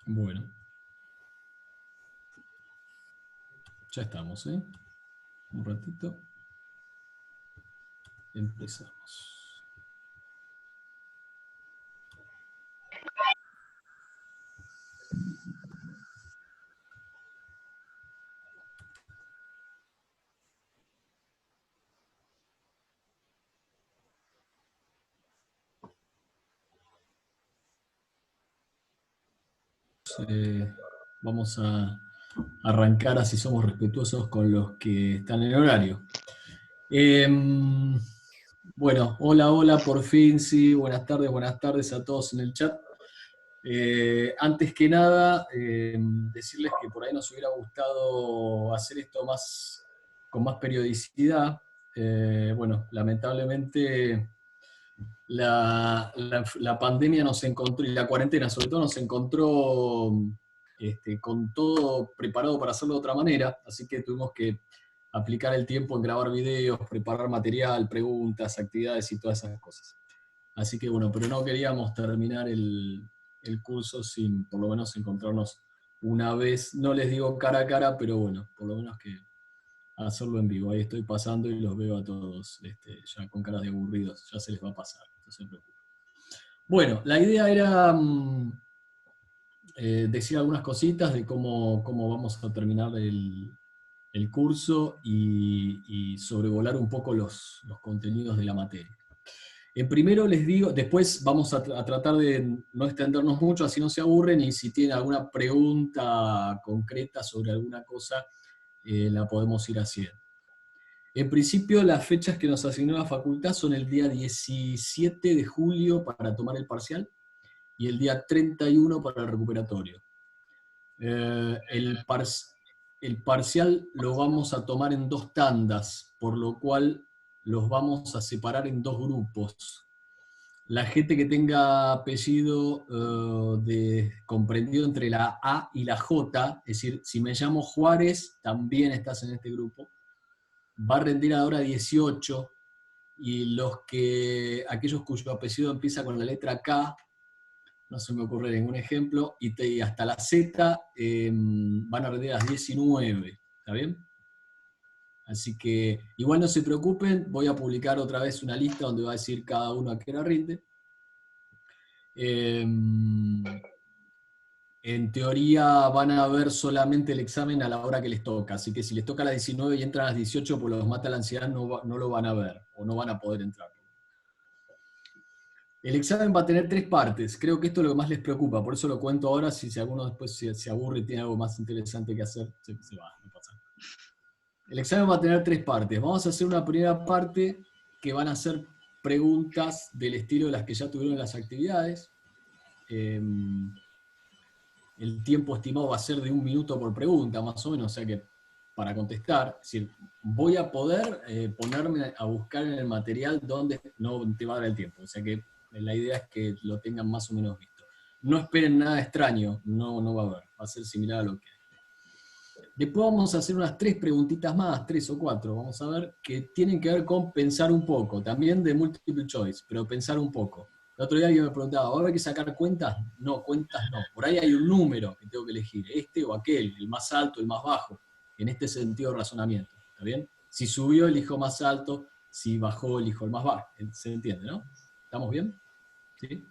Bueno, ya estamos, ¿eh? Un ratito. Empezamos. Eh, Vamos a arrancar así somos respetuosos con los que están en el horario. Eh, bueno, hola, por fin, sí, buenas tardes a todos en el chat. Antes que nada, decirles que por ahí nos hubiera gustado hacer esto más, con más periodicidad. Bueno, lamentablemente la pandemia nos encontró, y la cuarentena sobre todo nos encontró con todo preparado para hacerlo de otra manera, así que tuvimos que aplicar el tiempo en grabar videos, preparar material, preguntas, actividades y todas esas cosas. Así que bueno, pero no queríamos terminar el curso sin por lo menos encontrarnos una vez, no les digo cara a cara, pero bueno, por lo menos que hacerlo en vivo. Ahí estoy pasando y los veo a todos ya con caras de aburridos, ya se les va a pasar, no se preocupen. Bueno, la idea era decir algunas cositas de cómo vamos a terminar el curso y sobrevolar un poco los contenidos de la materia. Primero les digo, después vamos a tratar de no extendernos mucho, así no se aburren, y si tienen alguna pregunta concreta sobre alguna cosa, la podemos ir haciendo. En principio, las fechas que nos asignó la facultad son el día 17 de julio para tomar el parcial y el día 31 para el recuperatorio. El parcial lo vamos a tomar en dos tandas, por lo cual los vamos a separar en dos grupos. La gente que tenga apellido comprendido entre la A y la J, es decir, si me llamo Juárez, también estás en este grupo, va a rendir ahora 18, y aquellos cuyo apellido empieza con la letra K, no se me ocurre ningún ejemplo, y hasta la Z van a rendir a las 19, ¿está bien? Así que igual no se preocupen, voy a publicar otra vez una lista donde va a decir cada uno a qué hora rinde. En teoría van a ver solamente el examen a la hora que les toca, así que si les toca a las 19 y entran a las 18, pues los mata la ansiedad, no lo van a ver, o no van a poder entrar. El examen va a tener tres partes, creo que esto es lo que más les preocupa, por eso lo cuento ahora, si alguno después se aburre y tiene algo más interesante que hacer, se va, no pasa nada. El examen va a tener tres partes, vamos a hacer una primera parte que van a ser preguntas del estilo de las que ya tuvieron en las actividades. El tiempo estimado va a ser de 1 minuto por pregunta, más o menos, o sea que para contestar, es decir, voy a poder ponerme a buscar en el material donde no te va a dar el tiempo, o sea que la idea es que lo tengan más o menos visto. No esperen nada extraño, no va a haber, va a ser similar a lo que hay. Después vamos a hacer unas 3 preguntitas más, 3 o 4, vamos a ver, que tienen que ver con pensar un poco, también de multiple choice, pero pensar un poco. El otro día alguien me preguntaba, ¿va a haber que sacar cuentas? No, cuentas no. Por ahí hay un número que tengo que elegir, este o aquel, el más alto, el más bajo, en este sentido de razonamiento, ¿está bien? Si subió, elijo más alto, si bajó, elijo el más bajo. ¿Se entiende, no? ¿Estamos bien? ¿Sí?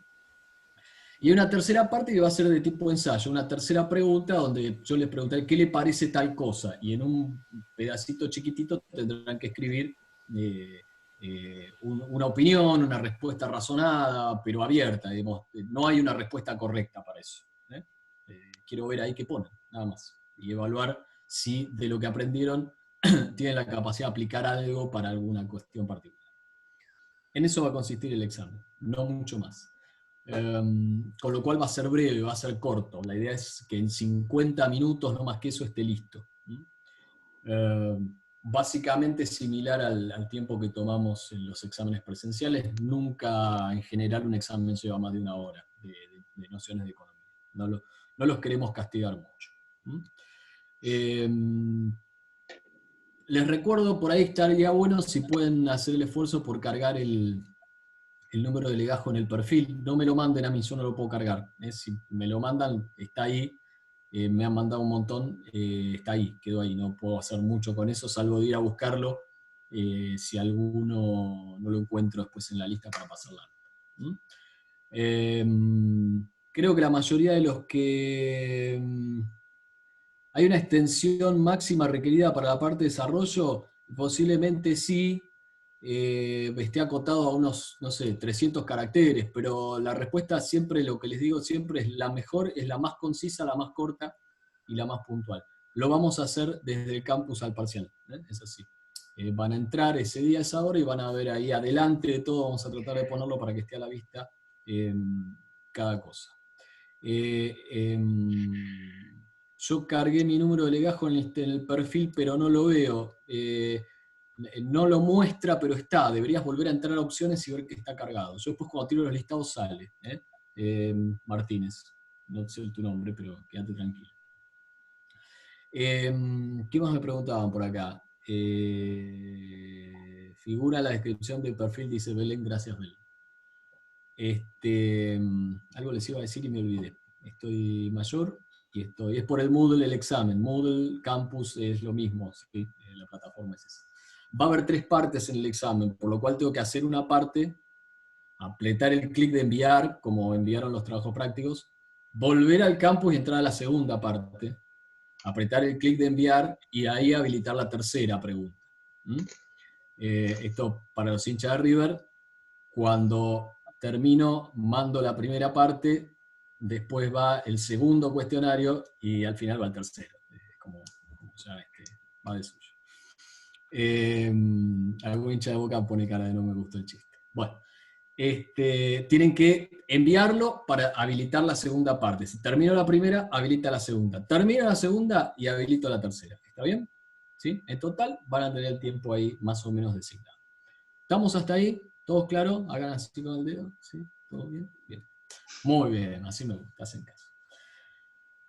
Y una tercera parte que va a ser de tipo ensayo, una tercera pregunta donde yo les preguntaré qué le parece tal cosa, y en un pedacito chiquitito tendrán que escribir una opinión, una respuesta razonada, pero abierta, digamos. No hay una respuesta correcta para eso. Quiero ver ahí qué ponen, nada más, y evaluar si de lo que aprendieron tienen la capacidad de aplicar algo para alguna cuestión particular. En eso va a consistir el examen, no mucho más. Con lo cual va a ser breve, va a ser corto. La idea es que en 50 minutos, no más que eso, esté listo. Básicamente similar al tiempo que tomamos en los exámenes presenciales. Nunca, en general, un examen lleva más de 1 hora de nociones de economía. No los queremos castigar mucho. Les recuerdo, por ahí estaría bueno si pueden hacer el esfuerzo por cargar el el número de legajo en el perfil. No me lo manden a mí, yo no lo puedo cargar. Si me lo mandan, está ahí. Me han mandado un montón, está ahí, quedó ahí. No puedo hacer mucho con eso, salvo de ir a buscarlo. Si alguno no lo encuentro después en la lista para pasarla. ¿Mm? Creo que la mayoría de los que... ¿Hay una extensión máxima requerida para la parte de desarrollo? Posiblemente sí, esté acotado a unos, no sé, 300 caracteres, pero la respuesta siempre, lo que les digo siempre, es la mejor, es la más concisa, la más corta y la más puntual. Lo vamos a hacer desde el campus al parcial, es así. Van a entrar ese día, esa hora, y van a ver ahí adelante de todo, vamos a tratar de ponerlo para que esté a la vista cada cosa. Yo cargué mi número de legajo en el perfil, pero no lo veo. No lo muestra, pero está. Deberías volver a entrar a opciones y ver que está cargado. Yo después cuando tiro los listados sale. Martínez. No sé tu nombre, pero quédate tranquilo. ¿Qué más me preguntaban por acá? Figura la descripción del perfil, dice Belén. Gracias, Belén. Algo les iba a decir y me olvidé. Estoy mayor y es por el Moodle el examen. Moodle Campus es lo mismo, ¿sí? La plataforma es esa. Va a haber 3 partes en el examen, por lo cual tengo que hacer una parte, apretar el clic de enviar, como enviaron los trabajos prácticos, volver al campus y entrar a la segunda parte, apretar el clic de enviar y ahí habilitar la tercera pregunta. Esto para los hinchas de River, cuando termino, mando la primera parte, después va el segundo cuestionario y al final va el tercero. Como ya va de suyo. Algún hincha de Boca pone cara de no me gustó el chiste. Bueno, tienen que enviarlo para habilitar la segunda parte. Si termino la primera, habilita la segunda. Termino la segunda y habilito la tercera. ¿Está bien? ¿Sí? En total van a tener el tiempo ahí más o menos designado. ¿Estamos hasta ahí? ¿Todos claros? Hagan así con el dedo. ¿Sí? ¿Todo bien? Bien. Muy bien, así me gusta, hacen caso.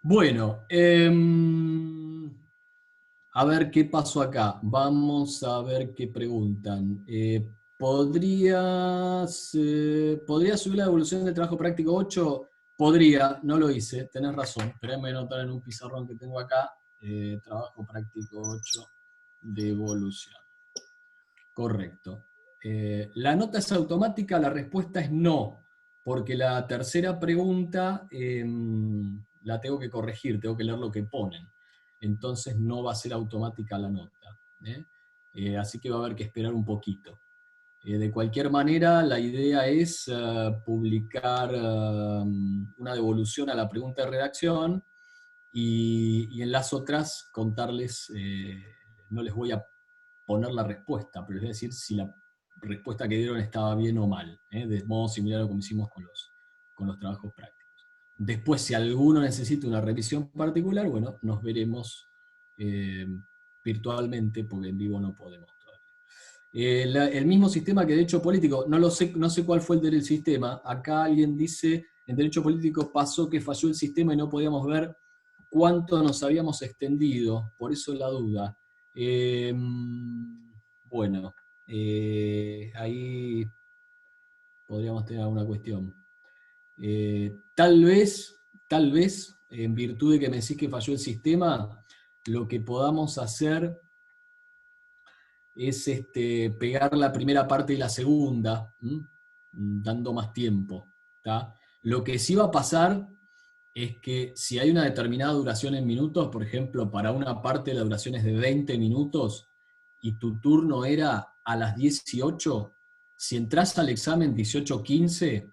Bueno, a ver qué pasó acá. Vamos a ver qué preguntan. ¿Podrías subir la devolución del trabajo práctico 8? Podría, no lo hice, tenés razón. Espérenme anotar en un pizarrón que tengo acá. Trabajo práctico 8, devolución. Correcto. La nota es automática, la respuesta es no, porque la tercera pregunta la tengo que corregir, tengo que leer lo que ponen. Entonces no va a ser automática la nota. Así que va a haber que esperar un poquito. De cualquier manera, la idea es publicar una devolución a la pregunta de redacción y en las otras contarles, no les voy a poner la respuesta, pero es decir, si la respuesta que dieron estaba bien o mal, de modo similar a lo que hicimos con los trabajos prácticos. Después, si alguno necesita una revisión particular, bueno, nos veremos virtualmente, porque en vivo no podemos todavía. El mismo sistema que Derecho Político, no sé cuál fue el del sistema. Acá alguien dice, en Derecho Político pasó que falló el sistema y no podíamos ver cuánto nos habíamos extendido, por eso la duda. Bueno, ahí podríamos tener alguna cuestión. Tal vez, en virtud de que me decís que falló el sistema, lo que podamos hacer es pegar la primera parte y la segunda, dando más tiempo. ¿tá? Lo que sí va a pasar es que si hay una determinada duración en minutos, por ejemplo, para una parte la duración es de 20 minutos y tu turno era a las 18, si entras al examen 18:15,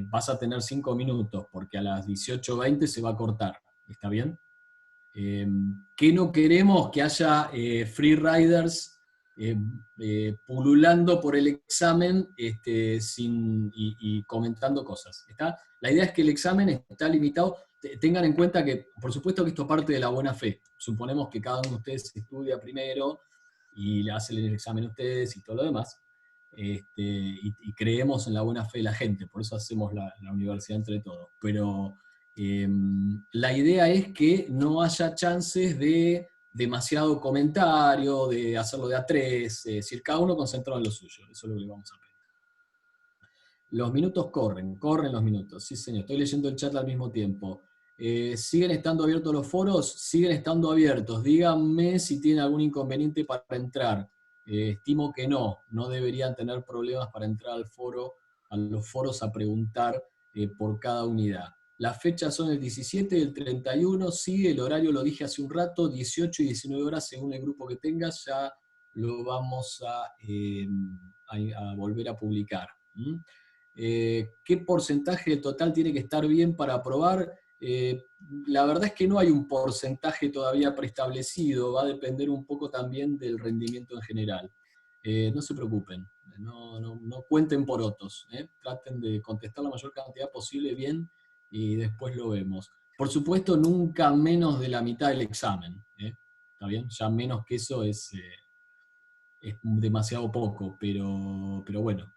vas a tener 5 minutos, porque a las 18:20 se va a cortar. ¿Está bien? ¿Qué no queremos? Que haya free riders pululando por el examen y comentando cosas. ¿Está? La idea es que el examen está limitado. Tengan en cuenta que, por supuesto que esto parte de la buena fe. Suponemos que cada uno de ustedes estudia primero y le hacen el examen a ustedes y todo lo demás. Y creemos en la buena fe de la gente, por eso hacemos la universidad entre todos. Pero la idea es que no haya chances de demasiado comentario, de hacerlo de a 3, es decir, cada uno concentrado en lo suyo. Eso es lo que vamos a pedir. Los minutos corren los minutos, sí señor, estoy leyendo el chat al mismo tiempo. ¿Siguen estando abiertos los foros? Siguen estando abiertos. Díganme si tienen algún inconveniente para entrar. Estimo que no deberían tener problemas para entrar al foro, a los foros a preguntar por cada unidad. Las fechas son el 17 y el 31, sí, el horario lo dije hace un rato, 18 y 19 horas según el grupo que tengas, ya lo vamos a volver a publicar. ¿Qué porcentaje total tiene que estar bien para aprobar? La verdad es que no hay un porcentaje todavía preestablecido, va a depender un poco también del rendimiento en general. No se preocupen, no cuenten porotos, traten de contestar la mayor cantidad posible bien y después lo vemos. Por supuesto, nunca menos de la mitad del examen, ¿está bien? Ya menos que eso es demasiado poco, pero bueno,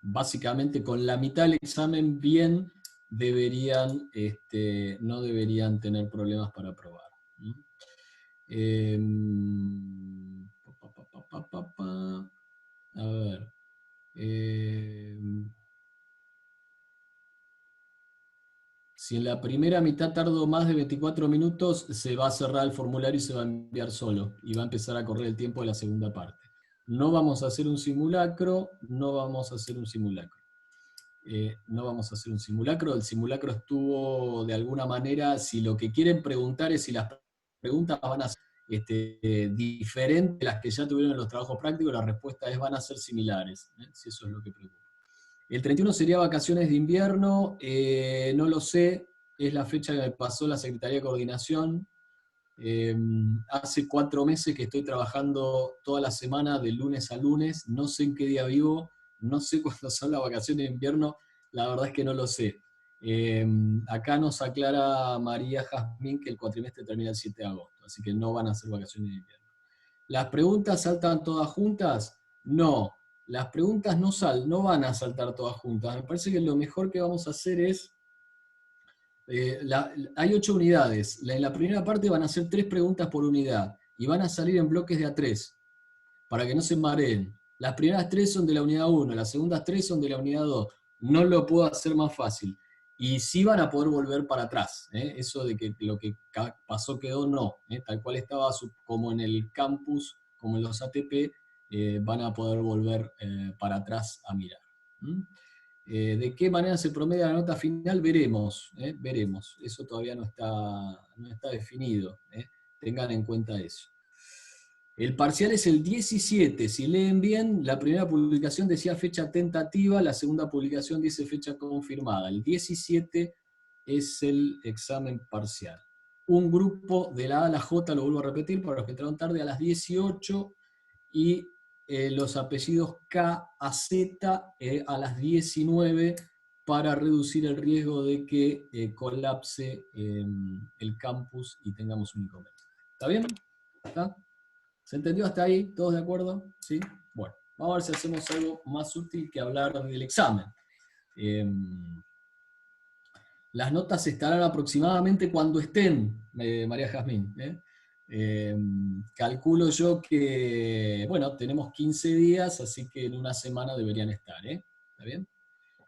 básicamente con la mitad del examen bien deberían, no deberían tener problemas para aprobar. A ver. Si en la primera mitad tardo más de 24 minutos, se va a cerrar el formulario y se va a enviar solo, y va a empezar a correr el tiempo de la segunda parte. No vamos a hacer un simulacro, no vamos a hacer un simulacro. No vamos a hacer un simulacro. El simulacro estuvo de alguna manera, si lo que quieren preguntar es si las preguntas van a ser diferentes de las que ya tuvieron en los trabajos prácticos, la respuesta es van a ser similares, si eso es lo que preguntan. El 31 sería vacaciones de invierno, no lo sé, es la fecha que me pasó la Secretaría de Coordinación. Hace 4 meses que estoy trabajando toda la semana, de lunes a lunes, no sé en qué día vivo, no sé cuándo son las vacaciones de invierno, la verdad es que no lo sé. Acá nos aclara María Jazmín que el cuatrimestre termina el 7 de agosto, así que no van a ser vacaciones de invierno. ¿Las preguntas saltan todas juntas? No, las preguntas no van a saltar todas juntas. Me parece que lo mejor que vamos a hacer es... hay 8 unidades. En la primera parte van a ser 3 preguntas por unidad y van a salir en bloques de A3 para que no se mareen. Las primeras 3 son de la unidad 1, las segundas 3 son de la unidad 2. No lo puedo hacer más fácil. Y sí van a poder volver para atrás. Eso de que lo que pasó quedó, no. Tal cual estaba como en el campus, como en los ATP, van a poder volver para atrás a mirar. ¿De qué manera se promedia la nota final? Veremos, veremos. Eso todavía no está definido. Tengan en cuenta eso. El parcial es el 17. Si leen bien, la primera publicación decía fecha tentativa, la segunda publicación dice fecha confirmada. El 17 es el examen parcial. Un grupo de la A a la J, lo vuelvo a repetir, para los que entraron tarde, a las 18, y los apellidos K a Z a las 19, para reducir el riesgo de que colapse el campus y tengamos un inconveniente. ¿Está bien? ¿Está? ¿Se entendió hasta ahí? ¿Todos de acuerdo? ¿Sí? Bueno, vamos a ver si hacemos algo más útil que hablar del examen. Las notas estarán aproximadamente cuando estén, María Jazmín. Calculo yo que, bueno, tenemos 15 días, así que en una semana deberían estar. ¿Está bien?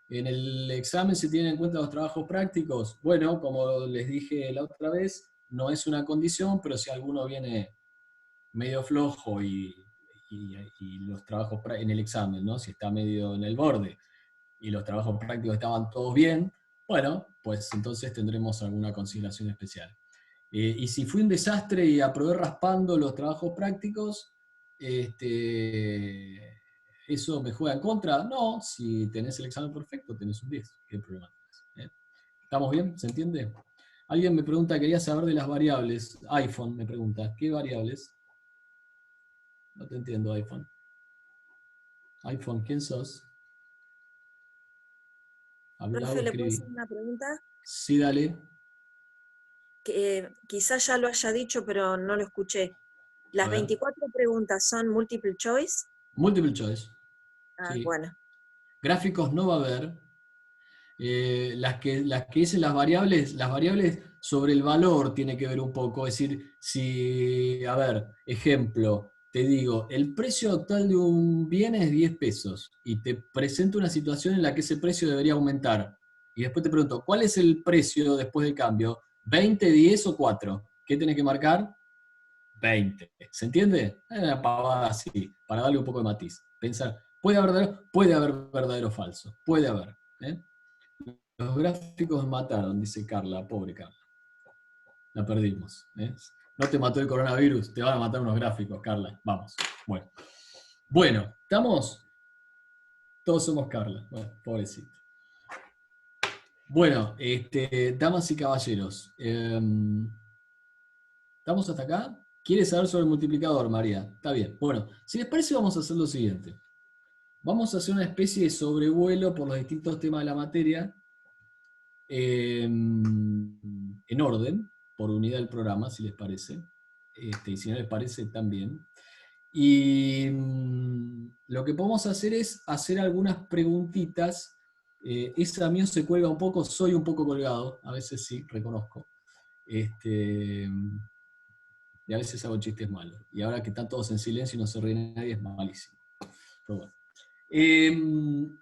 En el examen se tienen en cuenta los trabajos prácticos. Bueno, como les dije la otra vez, no es una condición, pero si alguno viene medio flojo y los trabajos en el examen, ¿no? Si está medio en el borde y los trabajos prácticos estaban todos bien, bueno, pues entonces tendremos alguna consideración especial. Y si fue un desastre y aprobé raspando los trabajos prácticos, ¿eso me juega en contra? No, si tenés el examen perfecto, tenés un 10. ¿Qué problema tenés? ¿Estamos bien? ¿Se entiende? Alguien me pregunta, quería saber de las variables. iPhone me pregunta, ¿qué variables? No te entiendo, iPhone. iPhone, ¿quién sos? Hablá o Profe, ¿le puedo escribí. hacer una pregunta? Sí, dale. Que quizás ya lo haya dicho, pero no lo escuché. A ¿Las ver. 24 preguntas son multiple choice? Multiple choice. Ah, Sí. bueno. Gráficos no va a haber. Las que dicen las variables sobre el valor tiene que ver un poco. Es decir, si, a ver, ejemplo, te digo, el precio actual de un bien es 10 pesos y te presento una situación en la que ese precio debería aumentar. Y después te pregunto, ¿cuál es el precio después del cambio? ¿20, 10 o 4? ¿Qué tenés que marcar? 20. ¿Se entiende? Es una pavada así, para darle un poco de matiz. Pensar, puede haber verdadero o falso. Puede haber. ¿eh? Los gráficos me mataron, dice Carla, pobre Carla. La perdimos. ¿eh? No te mató el coronavirus, te van a matar unos gráficos, Carla. Vamos. Bueno, ¿estamos? Todos somos Carla. Bueno, pobrecito. Bueno, damas y caballeros, ¿estamos hasta acá? ¿Quieres saber sobre el multiplicador, María? Está bien. Bueno, si les parece, vamos a hacer lo siguiente. Vamos a hacer una especie de sobrevuelo por los distintos temas de la materia en orden, por unidad del programa, si les parece. Y si no les parece, también. Y lo que podemos hacer es hacer algunas preguntitas. Esa mío se cuelga un poco, soy un poco colgado, a veces sí, reconozco. Y a veces hago chistes malos. Y ahora que están todos en silencio y no se ríe nadie, es malísimo. Pero bueno.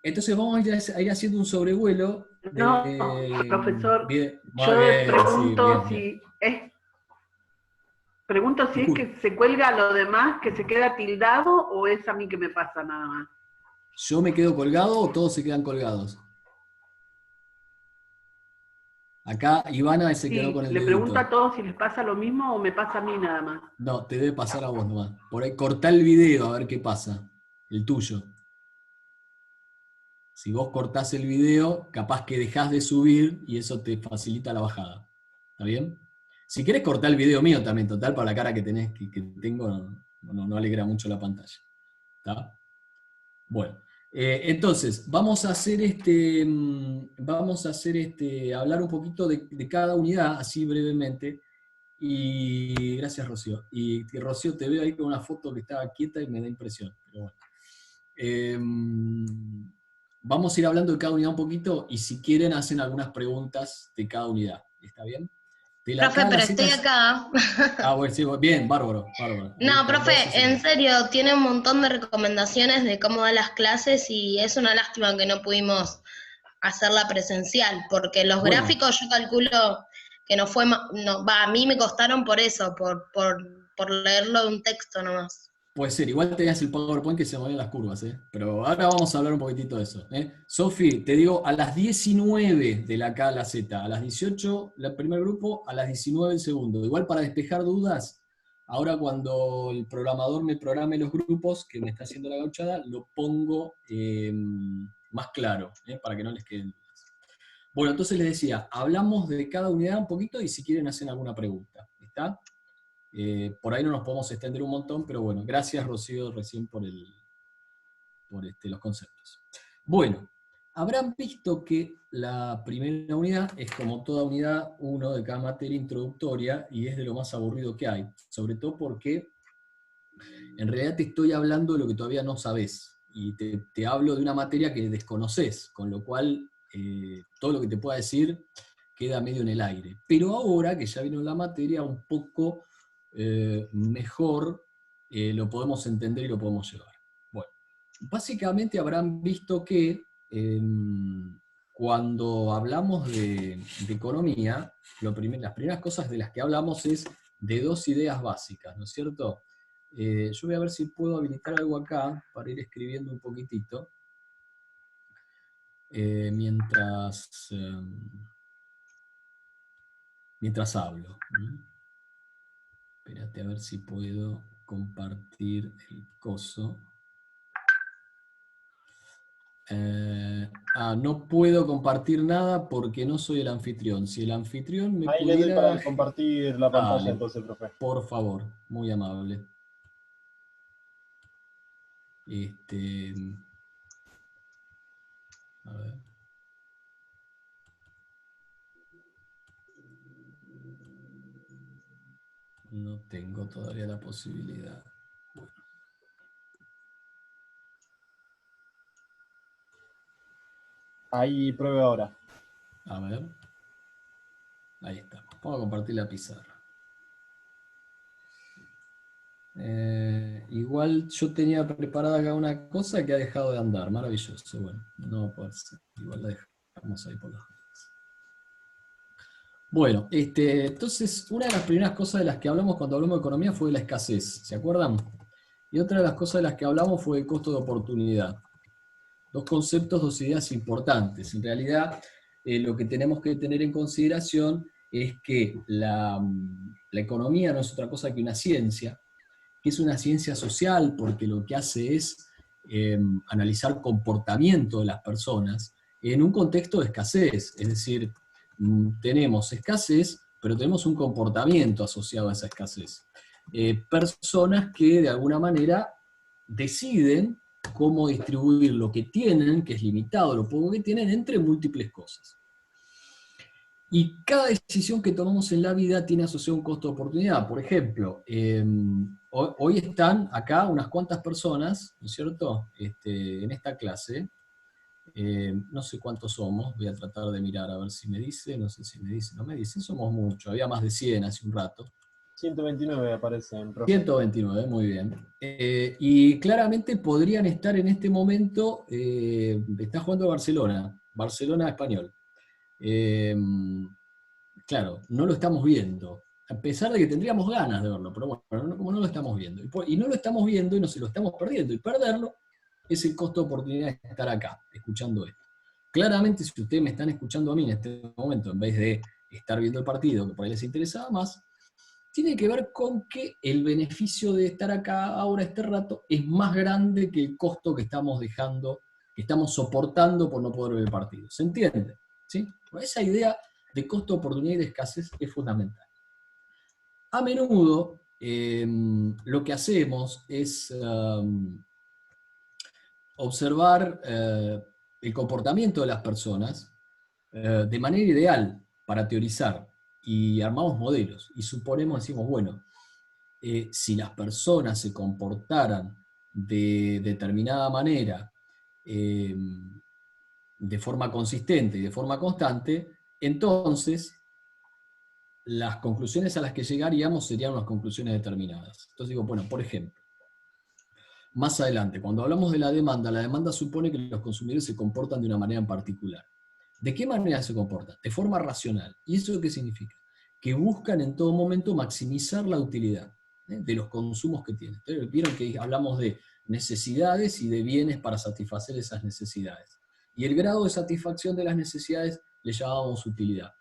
Entonces vamos a ir haciendo un sobrevuelo. No, profesor, Bien, muy yo bien, sí, pregunto bien, bien. si es, pregunto si es Disculpe. que se cuelga a lo demás, que se queda tildado, o es a mí que me pasa nada más. ¿Yo me quedo colgado o todos se quedan colgados? Acá Ivana se quedó con Sí, el le pregunto a dedito. todos si les pasa lo mismo o me pasa a mí nada más. No, te debe pasar a vos nomás. Por ahí cortá el video a ver qué pasa. El tuyo. Si vos cortás el video, capaz que dejás de subir y eso te facilita la bajada. ¿Está bien? Si querés cortar el video mío también, total, para la cara que tenés, que tengo, no alegra mucho la pantalla. ¿Está? Bueno. Entonces, vamos a hacer hablar un poquito de cada unidad, así brevemente. Y gracias, Rocío. Y Rocío, te veo ahí con una foto que estaba quieta y me da impresión. Pero bueno. Vamos a ir hablando de cada unidad un poquito y si quieren hacen algunas preguntas de cada unidad. ¿Está bien? De la Profe, K a la pero Z estoy es... acá. Ah, bueno, sí, bien, bárbaro, bárbaro. Ahí No, están profe, todos en haciendo. serio, tiene un montón de recomendaciones de cómo dan las clases y es una lástima que no pudimos hacerla presencial, porque los Bueno, gráficos yo calculo que no fue, a mí me costaron por eso, por leerlo de un texto nomás. puede ser, igual tenías el PowerPoint que se movían las curvas, ¿eh? Pero ahora vamos a hablar un poquitito de eso. Sofi, te digo, a las 19 de la K a la Z, a las 18 el primer grupo, a las 19 el segundo. Igual para despejar dudas, ahora cuando el programador me programe los grupos, que me está haciendo la gauchada, lo pongo más claro, para que no les queden dudas. Bueno, entonces les decía, hablamos de cada unidad un poquito y si quieren hacen alguna pregunta. ¿Está? Por ahí no nos podemos extender un montón, pero bueno, gracias Rocío recién por los conceptos. Bueno, habrán visto que la primera unidad es como toda unidad 1 de cada materia introductoria y es de lo más aburrido que hay, sobre todo porque en realidad te estoy hablando de lo que todavía no sabes y te hablo de una materia que desconoces, con lo cual todo lo que te pueda decir queda medio en el aire. Pero ahora que ya vino la materia, un poco mejor lo podemos entender y lo podemos llevar. Bueno, básicamente habrán visto que cuando hablamos de economía, las primeras cosas de las que hablamos es de dos ideas básicas, ¿no es cierto? Yo voy a ver si puedo habilitar algo acá para ir escribiendo un poquitito mientras hablo. Espérate a ver si puedo compartir el coso. No puedo compartir nada porque no soy el anfitrión. Si el anfitrión me Ahí le doy para pudiera... compartir la pantalla Dale, entonces, profe. por favor, muy amable. A ver. No tengo todavía la posibilidad. Bueno. Ahí pruebe ahora. A ver. Ahí está. Vamos a compartir la pizarra. Igual yo tenía preparada acá una cosa que ha dejado de andar, maravilloso. Bueno, no va a poder ser. Igual la dejamos ahí por las dudas. Bueno, entonces una de las primeras cosas de las que hablamos cuando hablamos de economía fue de la escasez, ¿se acuerdan? Y otra de las cosas de las que hablamos fue el costo de oportunidad. Dos conceptos, dos ideas importantes. En realidad, lo que tenemos que tener en consideración es que la economía no es otra cosa que una ciencia, que es una ciencia social porque lo que hace es analizar comportamiento de las personas en un contexto de escasez. Es decir, tenemos escasez, pero tenemos un comportamiento asociado a esa escasez. Personas que de alguna manera deciden cómo distribuir lo que tienen, que es limitado, lo poco que tienen, entre múltiples cosas. Y cada decisión que tomamos en la vida tiene asociado un costo de oportunidad. Por ejemplo, hoy están acá unas cuantas personas, ¿no es cierto?, en esta clase. No sé cuántos somos, voy a tratar de mirar a ver si me dice, no sé si me dice, no me dice, somos muchos, había más de 100 hace un rato. 129 aparecen, profe. 129, muy bien. Y claramente podrían estar en este momento, está jugando Barcelona Español. Claro, no lo estamos viendo, a pesar de que tendríamos ganas de verlo, pero bueno, como no lo estamos viendo. Y no lo estamos viendo y nos lo estamos perdiendo, y perderlo es el costo de oportunidad de estar acá, escuchando esto. Claramente, si ustedes me están escuchando a mí en este momento, en vez de estar viendo el partido, que por ahí les interesaba más, tiene que ver con que el beneficio de estar acá ahora este rato es más grande que el costo que estamos dejando, que estamos soportando por no poder ver el partido. ¿Se entiende? ¿Sí? Esa idea de costo, oportunidad y de escasez es fundamental. A menudo, lo que hacemos es observar el comportamiento de las personas de manera ideal para teorizar, y armamos modelos y suponemos, decimos, bueno, si las personas se comportaran de determinada manera, de forma consistente y de forma constante, entonces las conclusiones a las que llegaríamos serían unas conclusiones determinadas. Entonces digo, bueno, por ejemplo, más adelante, cuando hablamos de la demanda supone que los consumidores se comportan de una manera en particular. ¿De qué manera se comportan? De forma racional. ¿Y eso qué significa? Que buscan en todo momento maximizar la utilidad de los consumos que tienen. Entonces, vieron que hablamos de necesidades y de bienes para satisfacer esas necesidades. Y el grado de satisfacción de las necesidades le llamábamos utilidad.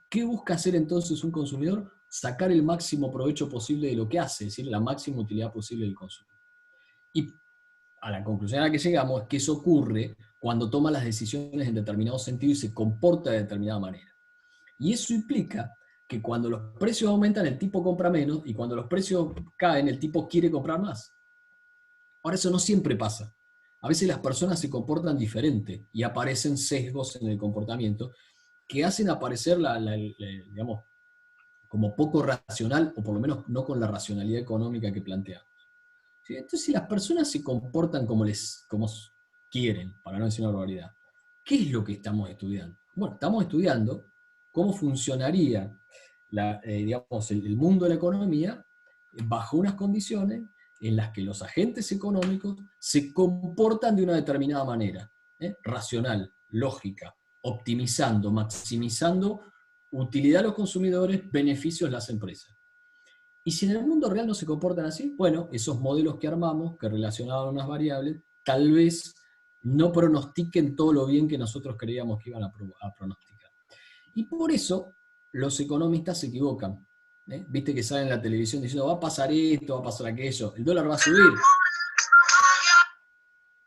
¿Qué busca hacer entonces un consumidor? Sacar el máximo provecho posible de lo que hace, es decir, la máxima utilidad posible del consumo. Y a la conclusión a la que llegamos es que eso ocurre cuando toma las decisiones en determinado sentido y se comporta de determinada manera. Y eso implica que cuando los precios aumentan, el tipo compra menos, y cuando los precios caen, el tipo quiere comprar más. Ahora, eso no siempre pasa. A veces las personas se comportan diferente y aparecen sesgos en el comportamiento que hacen aparecer digamos, como poco racional, o por lo menos no con la racionalidad económica que planteamos. ¿Sí? Entonces, si las personas se comportan como quieren, para no decir una barbaridad, ¿qué es lo que estamos estudiando? Bueno, estamos estudiando cómo funcionaría digamos, el mundo de la economía bajo unas condiciones en las que los agentes económicos se comportan de una determinada manera, racional, lógica, optimizando, maximizando utilidad a los consumidores, beneficios a las empresas. Y si en el mundo real no se comportan así, bueno, esos modelos que armamos, que relacionaban unas variables, tal vez no pronostiquen todo lo bien que nosotros creíamos que iban a pronosticar. Y por eso los economistas se equivocan. Viste que salen en la televisión diciendo, va a pasar esto, va a pasar aquello, el dólar va a subir,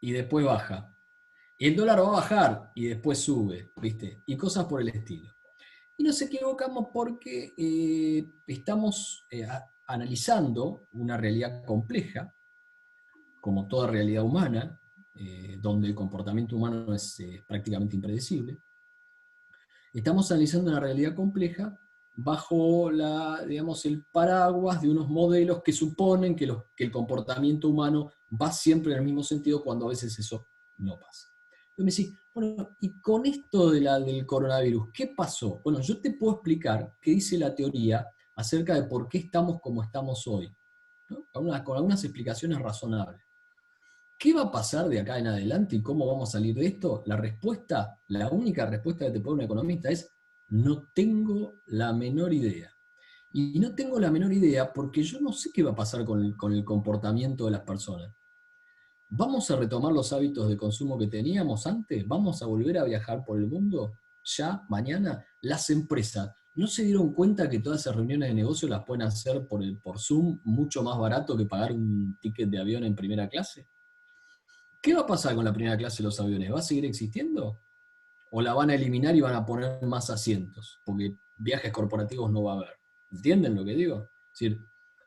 y después baja. El dólar va a bajar, y después sube, ¿viste? Y cosas por el estilo. Y nos equivocamos porque estamos analizando una realidad compleja, como toda realidad humana, donde el comportamiento humano es prácticamente impredecible. Estamos analizando una realidad compleja bajo digamos, el paraguas de unos modelos que suponen que el comportamiento humano va siempre en el mismo sentido, cuando a veces eso no pasa. Entonces me decís, bueno, y con esto del coronavirus, ¿qué pasó? Bueno, yo te puedo explicar qué dice la teoría acerca de por qué estamos como estamos hoy. ¿no? Con algunas explicaciones razonables. ¿Qué va a pasar de acá en adelante y cómo vamos a salir de esto? La respuesta, la única respuesta que te puede un economista es: no tengo la menor idea. Y no tengo la menor idea porque yo no sé qué va a pasar con el comportamiento de las personas. ¿Vamos a retomar los hábitos de consumo que teníamos antes? ¿Vamos a volver a viajar por el mundo? ¿Ya? ¿Mañana? Las empresas, ¿no se dieron cuenta que todas esas reuniones de negocio las pueden hacer por Zoom mucho más barato que pagar un ticket de avión en primera clase? ¿Qué va a pasar con la primera clase de los aviones? ¿Va a seguir existiendo? ¿O la van a eliminar y van a poner más asientos? Porque viajes corporativos no va a haber. ¿Entienden lo que digo? Es decir,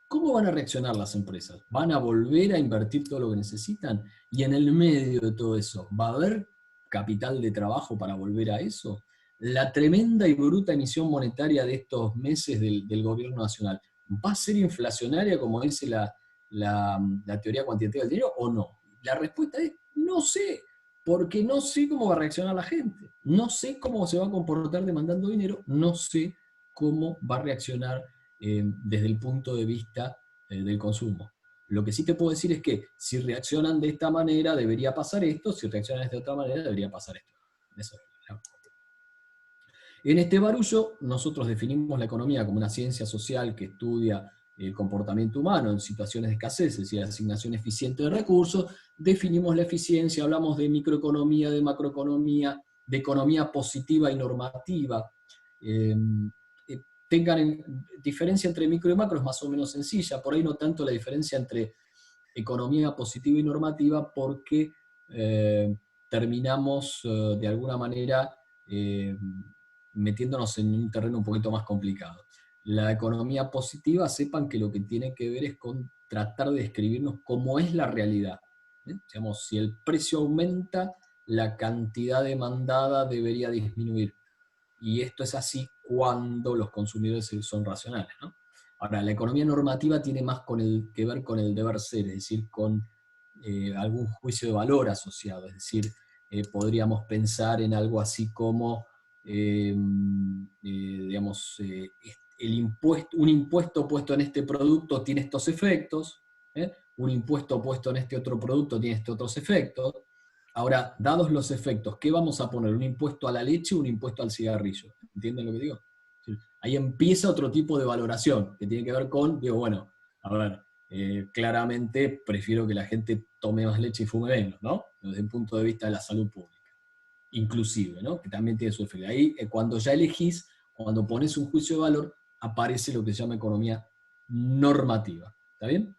¿cómo van a reaccionar las empresas? ¿Van a volver a invertir todo lo que necesitan? Y en el medio de todo eso, ¿va a haber capital de trabajo para volver a eso? La tremenda y bruta emisión monetaria de estos meses del gobierno nacional, ¿va a ser inflacionaria como dice la teoría cuantitativa del dinero o no? La respuesta es: no sé, porque no sé cómo va a reaccionar la gente, no sé cómo se va a comportar demandando dinero, no sé cómo va a reaccionar desde el punto de vista del consumo. Lo que sí te puedo decir es que si reaccionan de esta manera debería pasar esto, si reaccionan de esta otra manera debería pasar esto. Eso es la cuestión. En este barullo nosotros definimos la economía como una ciencia social que estudia el comportamiento humano en situaciones de escasez, es decir, asignación eficiente de recursos. Definimos la eficiencia, hablamos de microeconomía, de macroeconomía, de economía positiva y normativa. Diferencia entre micro y macro es más o menos sencilla, por ahí no tanto la diferencia entre economía positiva y normativa, porque terminamos de alguna manera metiéndonos en un terreno un poquito más complicado. La economía positiva, sepan que lo que tiene que ver es con tratar de describirnos cómo es la realidad. Digamos, si el precio aumenta, la cantidad demandada debería disminuir. Y esto es así cuando los consumidores son racionales, ¿no? Ahora, la economía normativa tiene más que ver con el deber ser, es decir, con algún juicio de valor asociado. Es decir, podríamos pensar en algo así como, digamos, un impuesto puesto en este producto tiene estos efectos, un impuesto puesto en este otro producto tiene estos otros efectos. Ahora, dados los efectos, ¿qué vamos a poner? ¿Un impuesto a la leche o un impuesto al cigarrillo? ¿Entienden lo que digo? Ahí empieza otro tipo de valoración, que tiene que ver con, digo, bueno, a ver, claramente prefiero que la gente tome más leche y fume menos, ¿no? Desde el punto de vista de la salud pública. Inclusive, ¿no? Que también tiene su efecto. Ahí, cuando ya elegís, cuando pones un juicio de valor, aparece lo que se llama economía normativa. ¿Está bien?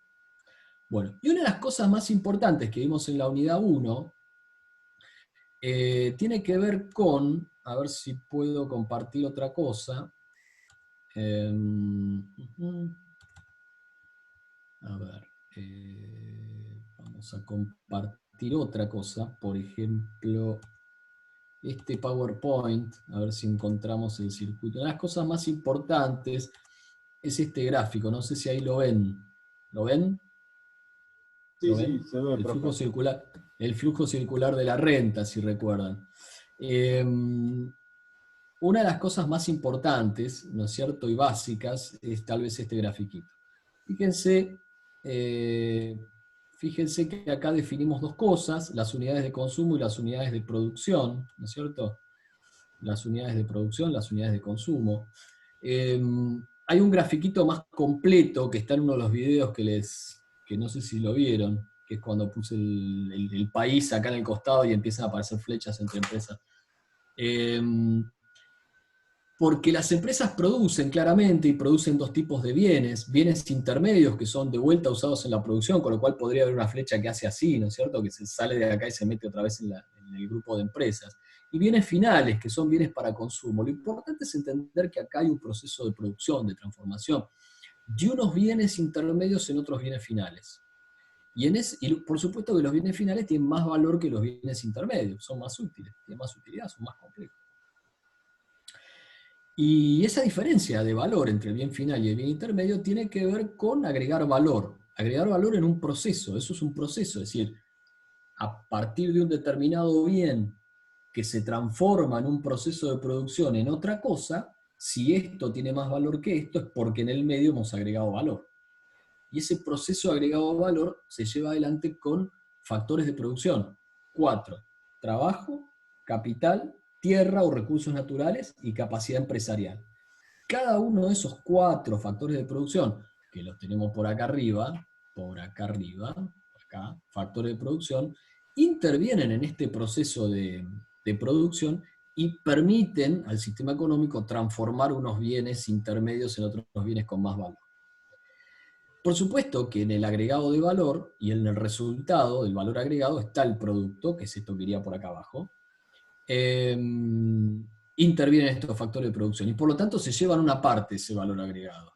Bueno, y una de las cosas más importantes que vimos en la unidad 1 tiene que ver con, a ver si puedo compartir otra cosa. A ver, vamos a compartir otra cosa, por ejemplo, este PowerPoint, a ver si encontramos el circuito. Una de las cosas más importantes es este gráfico, no sé si ahí lo ven. ¿Lo ven? Sí, sí, se ve. El flujo circular de la renta, si recuerdan. Una de las cosas más importantes, ¿no es cierto?, y básicas, es tal vez este grafiquito. Fíjense que acá definimos dos cosas: las unidades de consumo y las unidades de producción, ¿no es cierto? Las unidades de producción, las unidades de consumo. Hay un grafiquito más completo que está en uno de los videos que no sé si lo vieron, que es cuando puse el país acá en el costado y empiezan a aparecer flechas entre empresas. Porque las empresas producen claramente, y producen dos tipos de bienes intermedios que son de vuelta usados en la producción, con lo cual podría haber una flecha que hace así, ¿no es cierto?, que se sale de acá y se mete otra vez en el grupo de empresas. Y bienes finales, que son bienes para consumo. Lo importante es entender que acá hay un proceso de producción, de transformación, de unos bienes intermedios en otros bienes finales. Y por supuesto que los bienes finales tienen más valor que los bienes intermedios, son más útiles, tienen más utilidad, son más complejos. Y esa diferencia de valor entre el bien final y el bien intermedio tiene que ver con agregar valor en un proceso. Eso es un proceso, es decir, a partir de un determinado bien que se transforma en un proceso de producción en otra cosa, si esto tiene más valor que esto, es porque en el medio hemos agregado valor. Y ese proceso agregado de valor se lleva adelante con factores de producción. 4. Trabajo, capital, tierra o recursos naturales y capacidad empresarial. Cada uno de esos 4 factores de producción, que los tenemos por acá arriba, acá, factores de producción, intervienen en este proceso de producción y permiten al sistema económico transformar unos bienes intermedios en otros bienes con más valor. Por supuesto que en el agregado de valor y en el resultado del valor agregado está el producto, que es esto que iría por acá abajo. Intervienen estos factores de producción y por lo tanto se llevan una parte de ese valor agregado.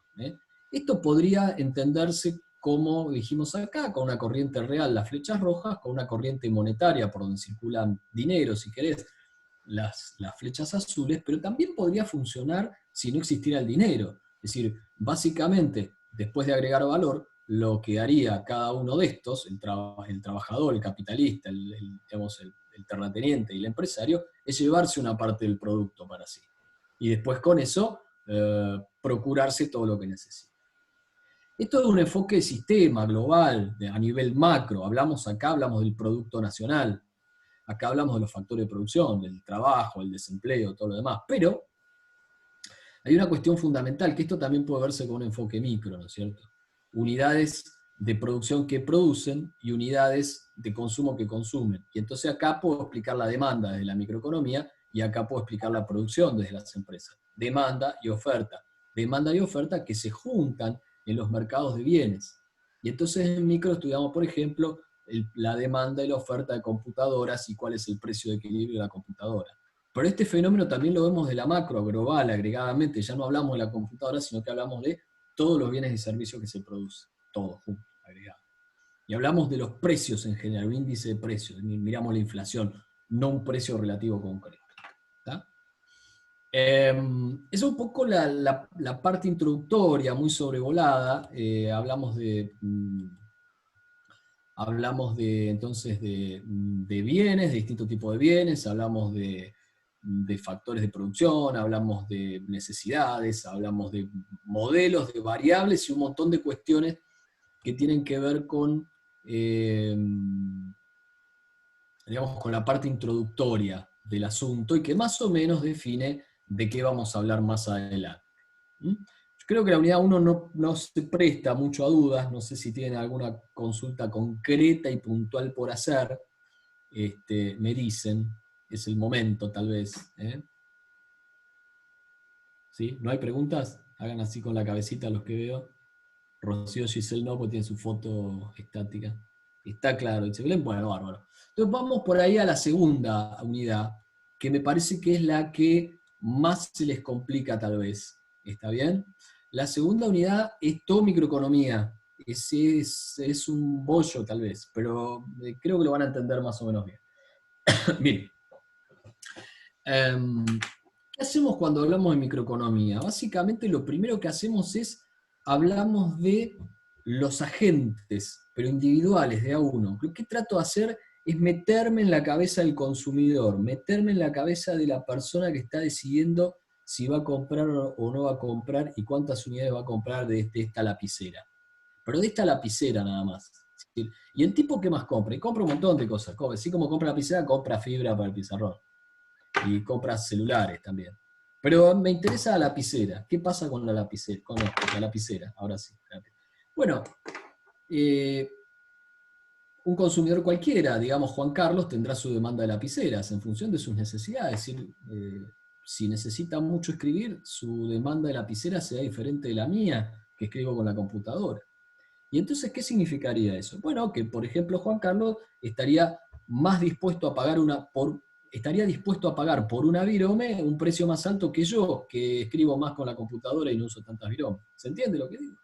Esto podría entenderse como dijimos acá, con una corriente real, las flechas rojas, con una corriente monetaria por donde circulan dinero, si querés, las flechas azules, pero también podría funcionar si no existiera el dinero. Es decir, básicamente, después de agregar valor, lo que haría cada uno de estos, el trabajador, el capitalista, el terrateniente y el empresario, es llevarse una parte del producto para sí. Y después con eso, procurarse todo lo que necesita. Esto es un enfoque de sistema, global, a nivel macro. Hablamos del Producto Nacional. Acá hablamos de los factores de producción, del trabajo, el desempleo, todo lo demás. Pero hay una cuestión fundamental, que esto también puede verse con un enfoque micro, ¿no es cierto? Unidades de producción que producen y unidades de consumo que consumen. Y entonces acá puedo explicar la demanda desde la microeconomía y acá puedo explicar la producción desde las empresas. Demanda y oferta. Demanda y oferta que se juntan en los mercados de bienes. Y entonces en micro estudiamos, por ejemplo, la demanda y la oferta de computadoras y cuál es el precio de equilibrio de la computadora. Pero este fenómeno también lo vemos de la macro, global, agregadamente. Ya no hablamos de la computadora, sino que hablamos de todos los bienes y servicios que se producen. Todos juntos, agregados. Y hablamos de los precios en general, un índice de precios. Miramos la inflación, no un precio relativo concreto. ¿Está? Es un poco la parte introductoria, muy sobrevolada. Hablamos entonces de bienes, de distintos tipos de bienes, hablamos de factores de producción, hablamos de necesidades, hablamos de modelos, de variables y un montón de cuestiones que tienen que ver con, digamos, con la parte introductoria del asunto y que más o menos define de qué vamos a hablar más adelante. Yo creo que la unidad 1 no se presta mucho a dudas, no sé si tienen alguna consulta concreta y puntual por hacer, me dicen, es el momento tal vez. ¿Sí? ¿No hay preguntas? Hagan así con la cabecita los que veo. Rocío Giselle no, porque tiene su foto estática. Está claro, dice Belén, bueno, bárbaro. Entonces vamos por ahí a la segunda unidad, que me parece que es la que más se les complica tal vez. ¿Está bien? La segunda unidad es todo microeconomía. Es un bollo tal vez, pero creo que lo van a entender más o menos bien. Miren. ¿Qué hacemos cuando hablamos de microeconomía? Básicamente lo primero que hacemos es, hablamos de los agentes, pero individuales, de a uno. Lo que trato de hacer es meterme en la cabeza del consumidor, meterme en la cabeza de la persona que está decidiendo si va a comprar o no va a comprar y cuántas unidades va a comprar de esta lapicera. Pero de esta lapicera nada más. Y el tipo que más compra, y compra un montón de cosas. Así como compra lapicera, compra fibra para el pizarrón. Y compra celulares también. Pero me interesa la lapicera. ¿Qué pasa con la lapicera? Con la lapicera, ahora sí. Bueno, un consumidor cualquiera, digamos Juan Carlos, tendrá su demanda de lapiceras en función de sus necesidades. Es decir, si necesita mucho escribir, su demanda de lapicera será diferente de la mía, que escribo con la computadora. Y entonces, ¿qué significaría eso? Bueno, que por ejemplo Juan Carlos estaría más dispuesto a pagar por una virome un precio más alto que yo, que escribo más con la computadora y no uso tantas viromes. ¿Se entiende lo que digo?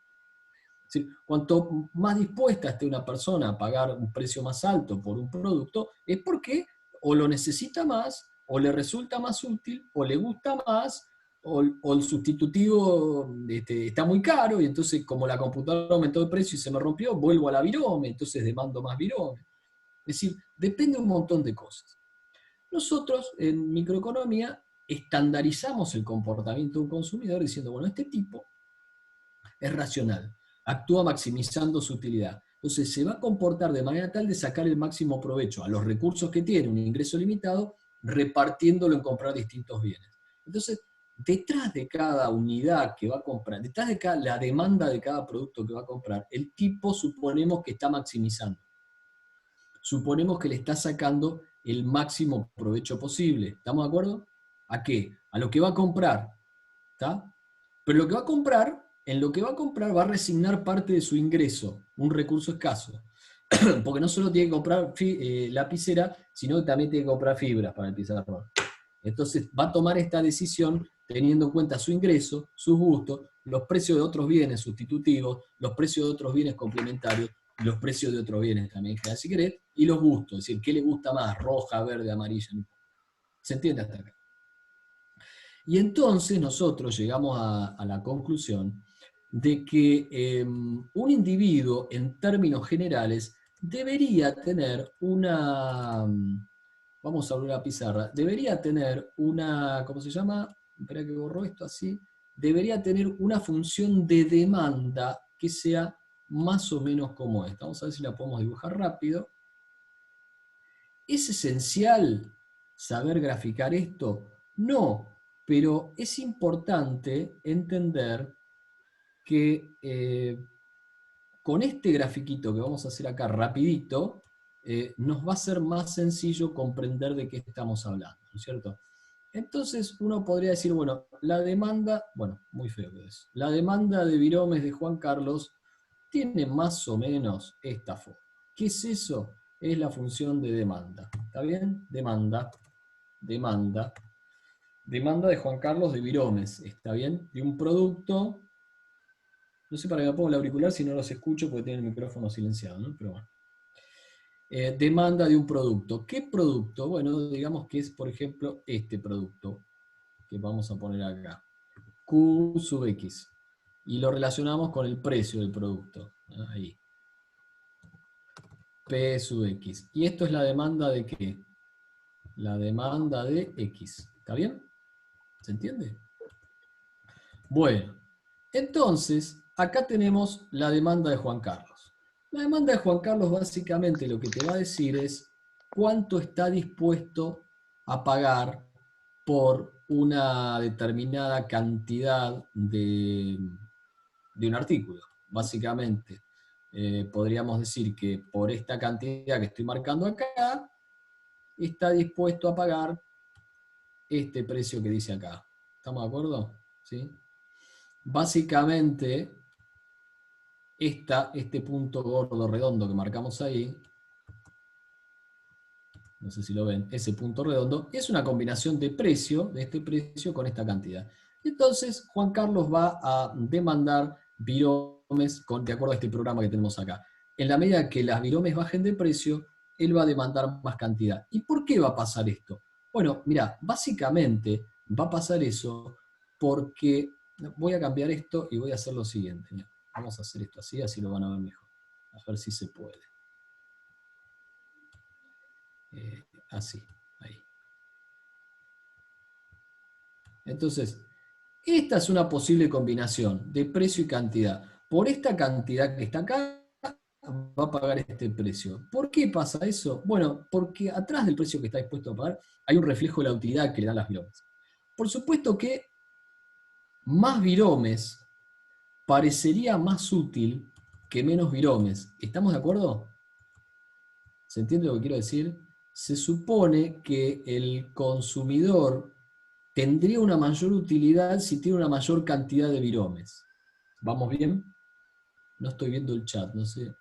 Es decir, cuanto más dispuesta esté una persona a pagar un precio más alto por un producto, es porque o lo necesita más, o le resulta más útil, o le gusta más, o el sustitutivo está muy caro, y entonces como la computadora aumentó de precio y se me rompió, vuelvo a la virome, entonces demando más virome. Es decir, depende de un montón de cosas. Nosotros en microeconomía estandarizamos el comportamiento de un consumidor diciendo, bueno, este tipo es racional. actúa maximizando su utilidad. Entonces se va a comportar de manera tal de sacar el máximo provecho a los recursos que tiene, un ingreso limitado, repartiéndolo en comprar distintos bienes. Entonces, detrás de cada unidad que va a comprar, detrás de la demanda de cada producto que va a comprar, el tipo suponemos que está maximizando. Suponemos que le está sacando el máximo provecho posible. ¿Estamos de acuerdo? ¿A qué? A lo que va a comprar. ¿Está? Pero lo que va a comprar, en lo que va a comprar va a resignar parte de su ingreso, un recurso escaso. Porque no solo tiene que comprar lapicera, sino que también tiene que comprar fibras para el pizarrón. Entonces va a tomar esta decisión teniendo en cuenta su ingreso, sus gustos, los precios de otros bienes sustitutivos, los precios de otros bienes complementarios, los precios de otros bienes también, si querés, y los gustos, es decir, ¿qué le gusta más? Roja, verde, amarilla. ¿Se entiende hasta acá? Y entonces nosotros llegamos a la conclusión de que un individuo, en términos generales, debería tener una... Vamos a abrir la pizarra. Debería tener una... ¿Cómo se llama? Espera que borro esto así. Debería tener una función de demanda que sea más o menos como esta. Vamos a ver si la podemos dibujar rápido. ¿Es esencial saber graficar esto? No, pero es importante entender que con este grafiquito que vamos a hacer acá rapidito, nos va a ser más sencillo comprender de qué estamos hablando, ¿no es cierto? Entonces uno podría decir, bueno, la demanda, bueno, muy feo que es, la demanda de viromes de Juan Carlos tiene más o menos esta forma. ¿Qué es eso? Es la función de demanda. ¿Está bien? Demanda. Demanda de Juan Carlos de viromes. ¿Está bien? De un producto. No sé para qué me pongo el auricular si no los escucho porque tiene el micrófono silenciado, ¿no? Pero bueno. Demanda de un producto. ¿Qué producto? Bueno, digamos que es, por ejemplo, este producto que vamos a poner acá. Q sub X. Y lo relacionamos con el precio del producto. Ahí. P sub X. ¿Y esto es la demanda de qué? La demanda de X. ¿Está bien? ¿Se entiende? Bueno, entonces, acá tenemos la demanda de Juan Carlos. La demanda de Juan Carlos básicamente lo que te va a decir es cuánto está dispuesto a pagar por una determinada cantidad de un artículo. Básicamente, podríamos decir que por esta cantidad que estoy marcando acá, está dispuesto a pagar este precio que dice acá. ¿Estamos de acuerdo? ¿Sí? Básicamente, este punto gordo redondo que marcamos ahí, no sé si lo ven, ese punto redondo, es una combinación de precio, de este precio con esta cantidad. Entonces, Juan Carlos va a demandar viromes de acuerdo a este programa que tenemos acá. En la medida que las viromes bajen de precio, él va a demandar más cantidad. ¿Y por qué va a pasar esto? Bueno, mira, básicamente va a pasar eso porque voy a cambiar esto y voy a hacer lo siguiente. Mira, vamos a hacer esto así, así lo van a ver mejor. A ver si se puede. Así, ahí. Entonces, esta es una posible combinación de precio y cantidad. Por esta cantidad que está acá, va a pagar este precio. ¿Por qué pasa eso? Bueno, porque atrás del precio que está dispuesto a pagar hay un reflejo de la utilidad que le dan las viromes. Por supuesto que más viromes parecería más útil que menos viromes. ¿Estamos de acuerdo? ¿Se entiende lo que quiero decir? Se supone que el consumidor tendría una mayor utilidad si tiene una mayor cantidad de viromes. ¿Vamos bien? No estoy viendo el chat, no sé.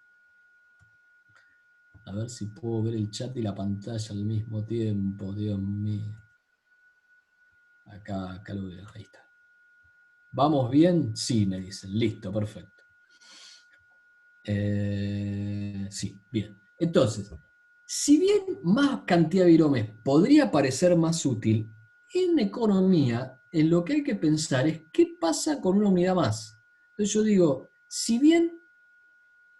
A ver si puedo ver el chat y la pantalla al mismo tiempo, Dios mío. Acá lo veo, ahí está. ¿Vamos bien? Sí, me dicen. Listo, perfecto. Sí, bien. Entonces, si bien más cantidad de viromes podría parecer más útil, en economía, en lo que hay que pensar es qué pasa con una unidad más. Entonces yo digo, si bien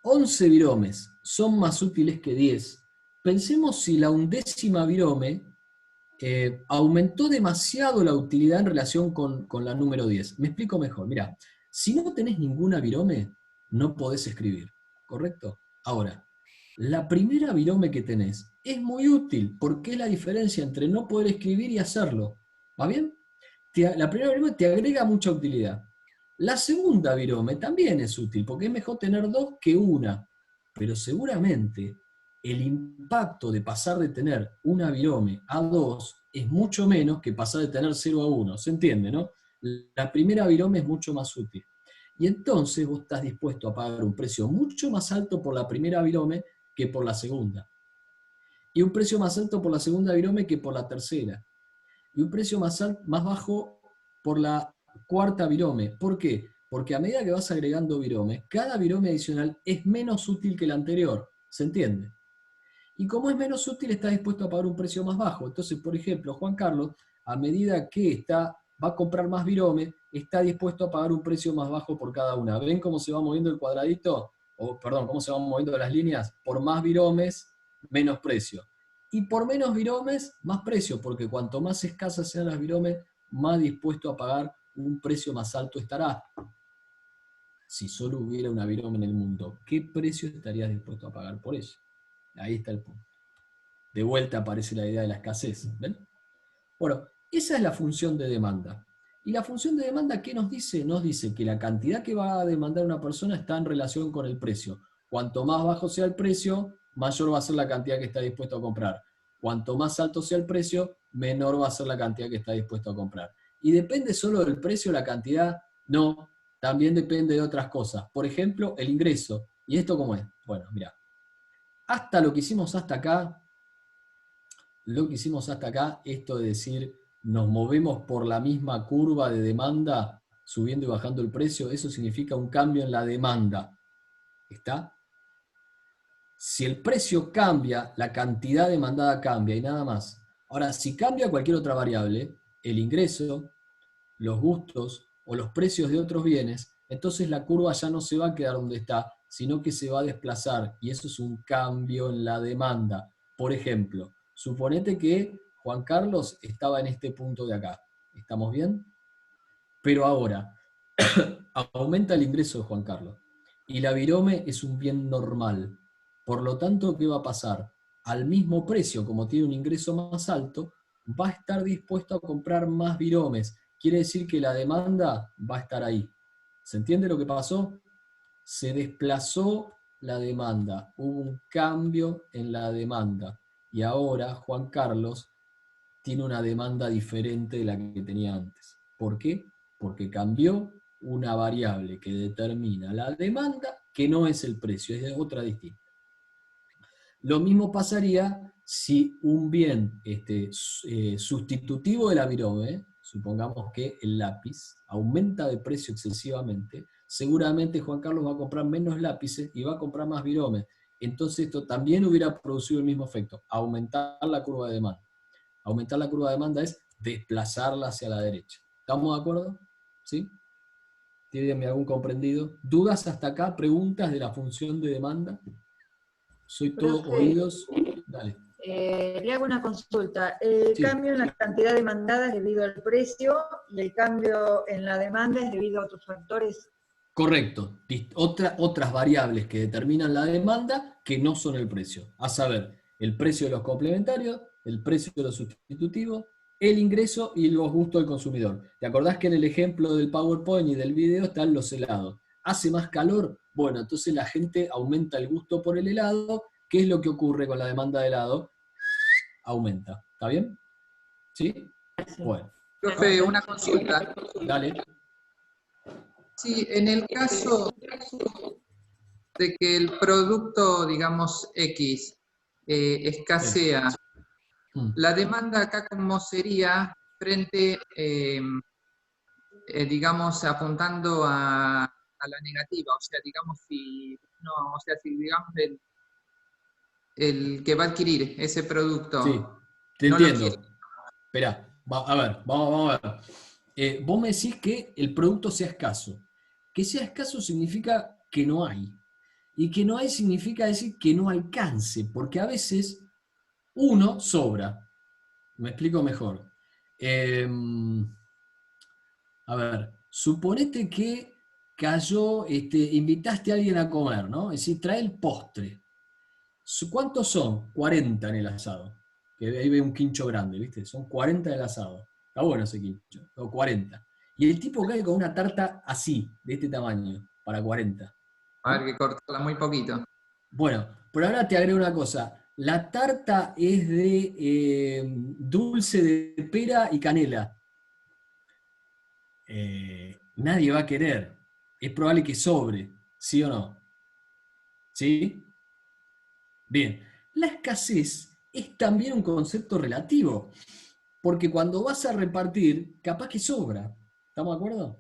11 viromes son más útiles que 10, pensemos si la 11ª virome aumentó demasiado la utilidad en relación con la número 10. Me explico mejor. Mira, si no tenés ninguna virome, no podés escribir, ¿correcto? Ahora, la primera virome que tenés es muy útil, porque es la diferencia entre no poder escribir y hacerlo. ¿Va bien? La primera virome te agrega mucha utilidad. La segunda virome también es útil, porque es mejor tener dos que una. Pero seguramente el impacto de pasar de tener una virome a dos es mucho menos que pasar de tener 0 a 1. ¿Se entiende, no? La primera virome es mucho más útil. Y entonces vos estás dispuesto a pagar un precio mucho más alto por la primera virome que por la segunda. Y un precio más alto por la segunda virome que por la tercera. Y un precio más bajo por la cuarta virome. ¿Por qué? Porque a medida que vas agregando viromes, cada virome adicional es menos útil que la anterior. ¿Se entiende? Y como es menos útil, está dispuesto a pagar un precio más bajo. Entonces, por ejemplo, Juan Carlos, a medida que va a comprar más virome, está dispuesto a pagar un precio más bajo por cada una. ¿Ven cómo se va moviendo el cuadradito? O, perdón, cómo se van moviendo las líneas. Por más viromes, menos precio. Y por menos viromes, más precio, porque cuanto más escasas sean las viromes, más dispuesto a pagar un precio más alto estará. Si solo hubiera una virome en el mundo, ¿qué precio estarías dispuesto a pagar por ella? Ahí está el punto. De vuelta aparece la idea de la escasez. ¿Ven? Bueno, esa es la función de demanda. ¿Y la función de demanda qué nos dice? Nos dice que la cantidad que va a demandar una persona está en relación con el precio. Cuanto más bajo sea el precio, mayor va a ser la cantidad que está dispuesto a comprar. Cuanto más alto sea el precio, menor va a ser la cantidad que está dispuesto a comprar. ¿Y depende solo del precio la cantidad? No, también depende de otras cosas. Por ejemplo, el ingreso. ¿Y esto cómo es? Bueno, mira. Hasta lo que hicimos hasta acá, esto de decir, nos movemos por la misma curva de demanda, subiendo y bajando el precio, eso significa un cambio en la demanda. ¿Está? Si el precio cambia, la cantidad demandada cambia y nada más. Ahora, si cambia cualquier otra variable, el ingreso, los gustos o los precios de otros bienes, entonces la curva ya no se va a quedar donde está, sino que se va a desplazar, y eso es un cambio en la demanda. Por ejemplo, suponete que Juan Carlos estaba en este punto de acá. ¿Estamos bien? Pero ahora, aumenta el ingreso de Juan Carlos, y la virome es un bien normal. Por lo tanto, ¿qué va a pasar? Al mismo precio, como tiene un ingreso más alto, va a estar dispuesto a comprar más viromes. Quiere decir que la demanda va a estar ahí. ¿Se entiende lo que pasó? Se desplazó la demanda, hubo un cambio en la demanda. Y ahora Juan Carlos tiene una demanda diferente de la que tenía antes. ¿Por qué? Porque cambió una variable que determina la demanda, que no es el precio, es otra distinta. Lo mismo pasaría si un bien sustitutivo de la virome, supongamos que el lápiz, aumenta de precio excesivamente, seguramente Juan Carlos va a comprar menos lápices y va a comprar más viromes. Entonces esto también hubiera producido el mismo efecto, aumentar la curva de demanda. Aumentar la curva de demanda es desplazarla hacia la derecha. ¿Estamos de acuerdo? ¿Sí? ¿Tienen algún comprendido? ¿Dudas hasta acá? ¿Preguntas de la función de demanda? Soy todo Profe, oídos. Dale. le hago una consulta. El Sí. cambio en la cantidad demandada es debido al precio y el cambio en la demanda es debido a otros factores. Correcto. Otras variables que determinan la demanda que no son el precio. A saber, el precio de los complementarios, el precio de los sustitutivos, el ingreso y los gustos del consumidor. ¿Te acordás que en el ejemplo del PowerPoint y del video están los helados? ¿Hace más calor? Bueno, entonces la gente aumenta el gusto por el helado. ¿Qué es lo que ocurre con la demanda de helado? Aumenta. ¿Está bien? ¿Sí? Bueno. Profe, una consulta. Dale. Sí, en el caso de que el producto, digamos, X, escasea, la demanda acá como sería frente, digamos, apuntando a la negativa, o sea, digamos, si digamos el que va a adquirir ese producto. Sí, te no lo entiendo. quiere. Esperá, a ver, vamos a ver. Vos me decís que el producto sea escaso. Que sea escaso significa que no hay. Y que no hay significa decir que no alcance, porque a veces uno sobra. Me explico mejor. A ver, suponete que cayó, invitaste a alguien a comer, ¿no? Es decir, trae el postre. ¿Cuántos son? 40 en el asado. Que ahí ve un quincho grande, ¿viste? Son 40 en el asado. Está bueno ese quincho, o 40. Y el tipo cae con una tarta así, de este tamaño, para 40. A ver, que cortarla muy poquito. Bueno, pero ahora te agrego una cosa. La tarta es de dulce de pera y canela. Nadie va a querer. Es probable que sobre, ¿sí o no? ¿Sí? Bien. La escasez es también un concepto relativo, porque cuando vas a repartir, capaz que sobra. ¿Estamos de acuerdo?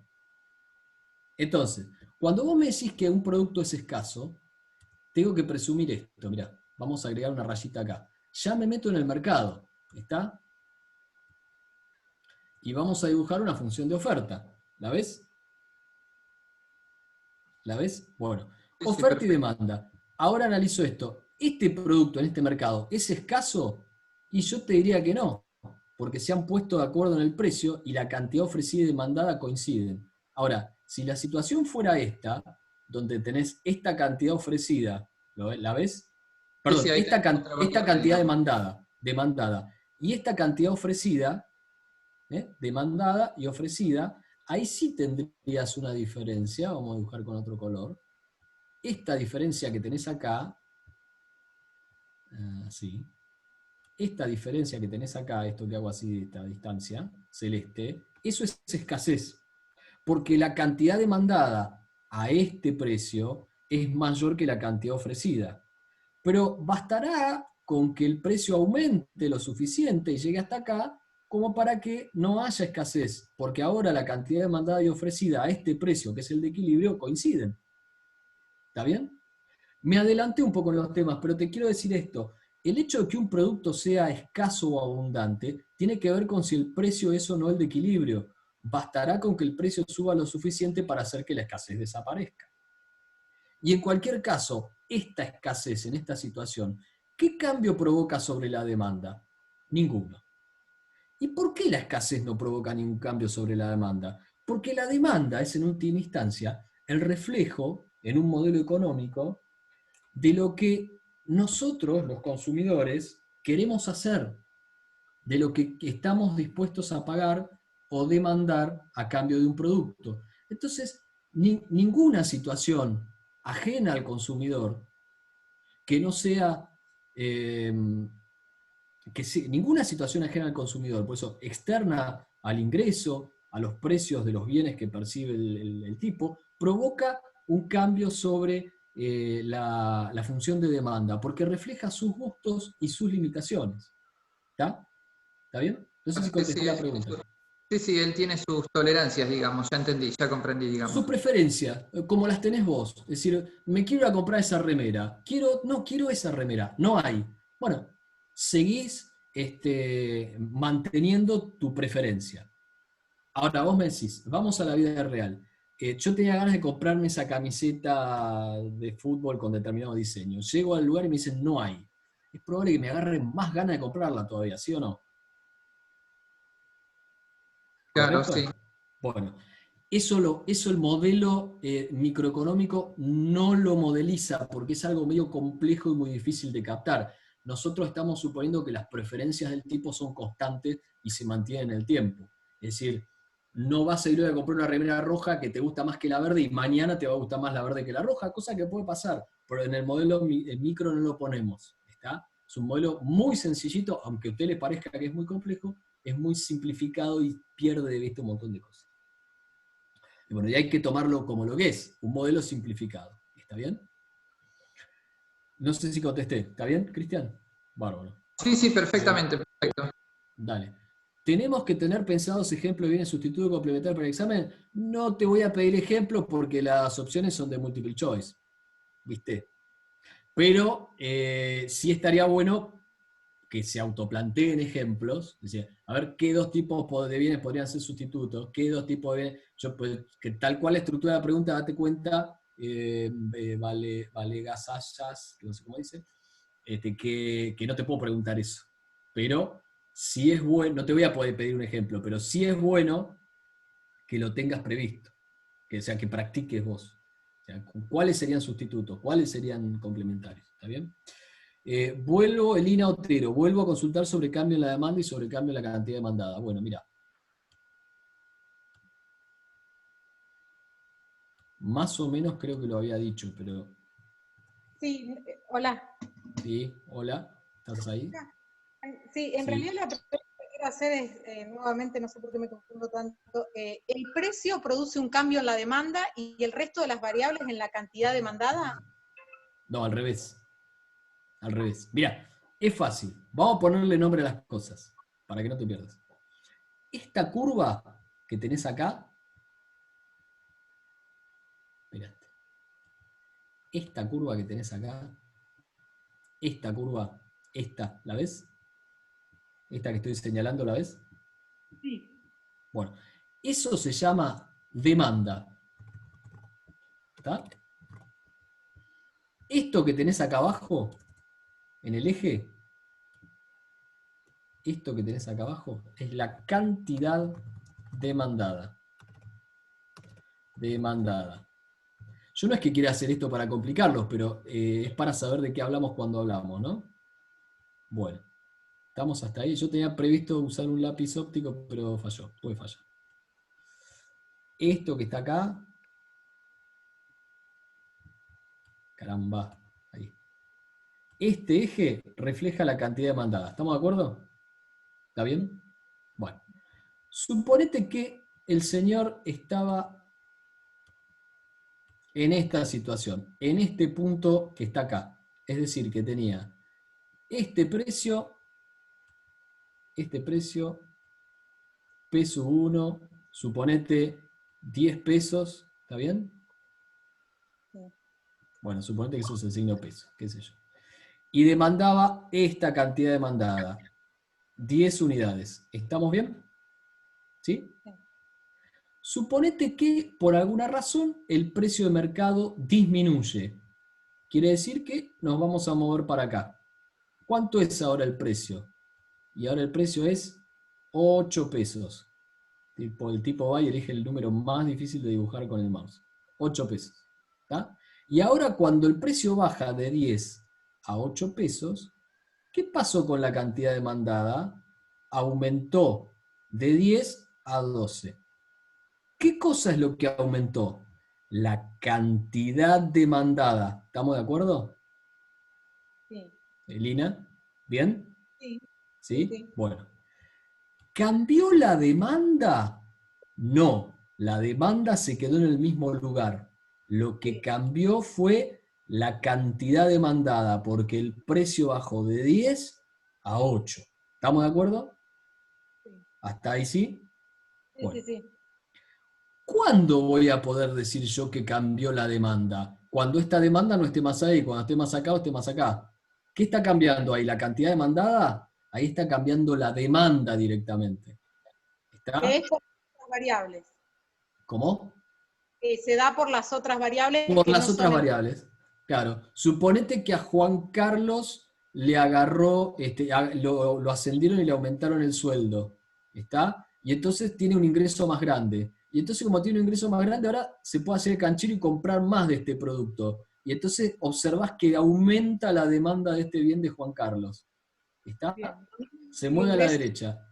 Entonces, cuando vos me decís que un producto es escaso, tengo que presumir esto. Mirá, vamos a agregar una rayita acá. Ya me meto en el mercado, ¿está? Y vamos a dibujar una función de oferta. ¿La ves? ¿La ves? Bueno, Sí, oferta y perfecto. demanda. Ahora analizo esto. ¿Este producto en este mercado es escaso? Y yo te diría que no, porque se han puesto de acuerdo en el precio y la cantidad ofrecida y demandada coinciden. Ahora, si la situación fuera esta, donde tenés esta cantidad ofrecida, ¿la ves? Perdón, Sí, ahí esta tenemos otra cantidad variable, digamos. demandada, y esta cantidad ofrecida, demandada y ofrecida, ahí sí tendrías una diferencia, vamos a dibujar con otro color. Esta diferencia que tenés acá, así, esta diferencia que tenés acá, esto que hago así de esta distancia, celeste, eso es escasez, porque la cantidad demandada a este precio es mayor que la cantidad ofrecida. Pero bastará con que el precio aumente lo suficiente y llegue hasta acá como para que no haya escasez, porque ahora la cantidad demandada y ofrecida a este precio, que es el de equilibrio, coinciden. ¿Está bien? Me adelanté un poco en los temas, pero te quiero decir esto. El hecho de que un producto sea escaso o abundante tiene que ver con si el precio es o no el de equilibrio. Bastará con que el precio suba lo suficiente para hacer que la escasez desaparezca. Y en cualquier caso, esta escasez en esta situación, ¿qué cambio provoca sobre la demanda? Ninguno. ¿Y por qué la escasez no provoca ningún cambio sobre la demanda? Porque la demanda es en última instancia el reflejo en un modelo económico de lo que nosotros, los consumidores, queremos hacer, de lo que estamos dispuestos a pagar o demandar a cambio de un producto. Entonces, ninguna situación ajena al consumidor que no sea, ninguna situación ajena al consumidor, por eso externa al ingreso, a los precios de los bienes que percibe el tipo, provoca un cambio sobre la función de demanda, porque refleja sus gustos y sus limitaciones. ¿Está? ¿Está bien? No sé si contesté la pregunta. Sí, él tiene sus tolerancias, digamos, ya entendí, ya comprendí, digamos. Su preferencia, como las tenés vos. Es decir, me quiero ir a comprar esa remera. No quiero esa remera. No hay. Bueno, seguís manteniendo tu preferencia. Ahora vos me decís, vamos a la vida real. Yo tenía ganas de comprarme esa camiseta de fútbol con determinado diseño. Llego al lugar y me dicen, no hay. Es probable que me agarre más ganas de comprarla todavía, ¿sí o no? Claro, ¿Correcto? sí. Bueno, eso el modelo microeconómico no lo modeliza porque es algo medio complejo y muy difícil de captar. Nosotros estamos suponiendo que las preferencias del tipo son constantes y se mantienen en el tiempo. Es decir, no vas a ir a comprar una remera roja que te gusta más que la verde y mañana te va a gustar más la verde que la roja, cosa que puede pasar, pero en el modelo micro no lo ponemos. ¿Está? Es un modelo muy sencillito, aunque a usted le parezca que es muy complejo, es muy simplificado y pierde de vista un montón de cosas. Y bueno, y hay que tomarlo como lo que es, un modelo simplificado. ¿Está bien? No sé si contesté. ¿Está bien, Cristian? Bárbaro. Sí, perfectamente, perfecto. Dale. ¿Tenemos que tener pensados ejemplos de bienes sustituto complementario para el examen? No te voy a pedir ejemplos porque las opciones son de multiple choice. ¿Viste? Pero sí estaría bueno que se autoplanteen ejemplos, es decir, a ver qué dos tipos de bienes podrían ser sustitutos, qué dos tipos de bienes, que tal cual la estructura de la pregunta, date cuenta, vale gasayas, no sé cómo dice, que no te puedo preguntar eso. Pero si es bueno, no te voy a poder pedir un ejemplo, pero sí es bueno que lo tengas previsto. que sea que practiques vos. O sea, ¿cuáles serían sustitutos? ¿Cuáles serían complementarios? ¿Está bien? Vuelvo, Elina Otero, vuelvo a consultar sobre cambio en la demanda y sobre cambio en la cantidad demandada. Bueno, mira. Más o menos creo que lo había dicho, pero... Sí, hola. Sí, hola, ¿estás ahí? Sí, en Sí. realidad la pregunta que quiero hacer es, nuevamente, no sé por qué me confundo tanto, ¿el precio produce un cambio en la demanda y el resto de las variables en la cantidad demandada? No, al revés. Al revés. Mira, es fácil. Vamos a ponerle nombre a las cosas, para que no te pierdas. Esta curva que tenés acá, espérate. Esta curva que tenés acá, esta curva, esta, ¿la ves? Esta que estoy señalando, ¿la ves? Sí. Bueno, eso se llama demanda. ¿Está? Esto que tenés acá abajo, en el eje, esto que tenés acá abajo, es la cantidad demandada. Demandada. Yo no es que quiera hacer esto para complicarlos, pero es para saber de qué hablamos cuando hablamos, ¿no? Bueno, estamos hasta ahí. Yo tenía previsto usar un lápiz óptico, pero falló, puede fallar. Esto que está acá, caramba, ahí. Este eje refleja la cantidad demandada. ¿Estamos de acuerdo? ¿Está bien? Bueno. Suponete que el señor estaba en esta situación, en este punto que está acá. Es decir, que tenía este precio, peso 1, suponete 10 pesos, ¿está bien? Sí. Bueno, suponete que eso es el signo peso, qué sé yo. Y demandaba esta cantidad demandada, 10 unidades. ¿Estamos bien? ¿Sí? Sí. Suponete que por alguna razón el precio de mercado disminuye. Quiere decir que nos vamos a mover para acá. ¿Cuánto es ahora el precio? Y ahora el precio es 8 pesos. El tipo va y elige el número más difícil de dibujar con el mouse. 8 pesos. ¿Tá? Y ahora cuando el precio baja de 10 a 8 pesos, ¿qué pasó con la cantidad demandada? Aumentó de 10 a 12. ¿Qué cosa es lo que aumentó? La cantidad demandada. ¿Estamos de acuerdo? Sí. Elina, ¿bien? Sí. ¿Sí? Sí. Bueno. ¿Cambió la demanda? No, la demanda se quedó en el mismo lugar. Lo que cambió fue la cantidad demandada, porque el precio bajó de 10 a 8. ¿Estamos de acuerdo? Sí. ¿Hasta ahí sí? Sí, Bueno. sí, sí. ¿Cuándo voy a poder decir yo que cambió la demanda? Cuando esta demanda no esté más ahí, cuando esté más acá o esté más acá. ¿Qué está cambiando ahí? ¿La cantidad demandada? Ahí está cambiando la demanda directamente. ¿Está? Que es por las variables. ¿Cómo? Se da por las otras variables Por que las no otras son variables. Claro. Suponete que a Juan Carlos le agarró, lo ascendieron y le aumentaron el sueldo. ¿Está? Y entonces tiene un ingreso más grande. Y entonces, como tiene un ingreso más grande, ahora se puede hacer el canchero y comprar más de este producto. Y entonces observás que aumenta la demanda de este bien de Juan Carlos. ¿Está? Bien. Se El mueve a la ingreso. derecha.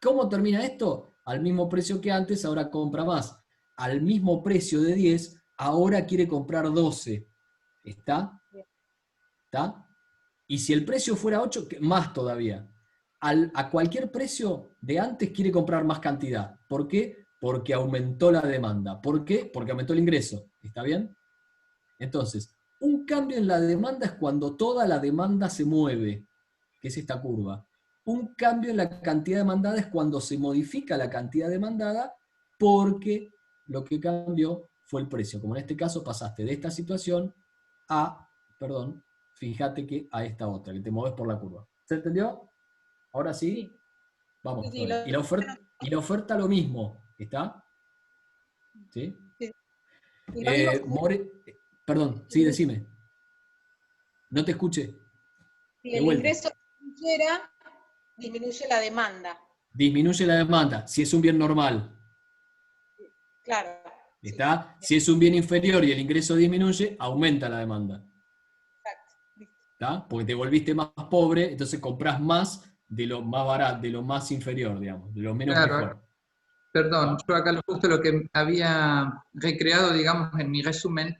¿Cómo termina esto? Al mismo precio que antes, ahora compra más. Al mismo precio de 10, ahora quiere comprar 12. ¿Está? Bien. ¿Está? Y si el precio fuera 8, más todavía. A cualquier precio de antes quiere comprar más cantidad. ¿Por qué? Porque aumentó la demanda. ¿Por qué? Porque aumentó el ingreso. ¿Está bien? Entonces, un cambio en la demanda es cuando toda la demanda se mueve, que es esta curva. Un cambio en la cantidad demandada es cuando se modifica la cantidad demandada porque lo que cambió fue el precio. Como en este caso pasaste de esta situación a, perdón, fíjate que a esta otra, que te mueves por la curva. ¿Se entendió? ¿Ahora sí? Sí. Vamos. Sí, sí, Y la oferta lo mismo, ¿está? ¿Sí? Sí. Y lo mismo Perdón, sí, decime. No te escuché. si De el vuelta. ingreso disminuyera, disminuye la demanda. Disminuye la demanda, si es un bien normal. Claro. ¿Está? Sí, Si es un bien inferior y el ingreso disminuye, aumenta la demanda. exacto. Listo. ¿Está? Porque te volviste más pobre, entonces comprás más de lo más barato, de lo más inferior, digamos, de lo menos Claro, mejor. perdón, ¿Está? yo acá justo lo que había recreado, digamos, en mi resumen,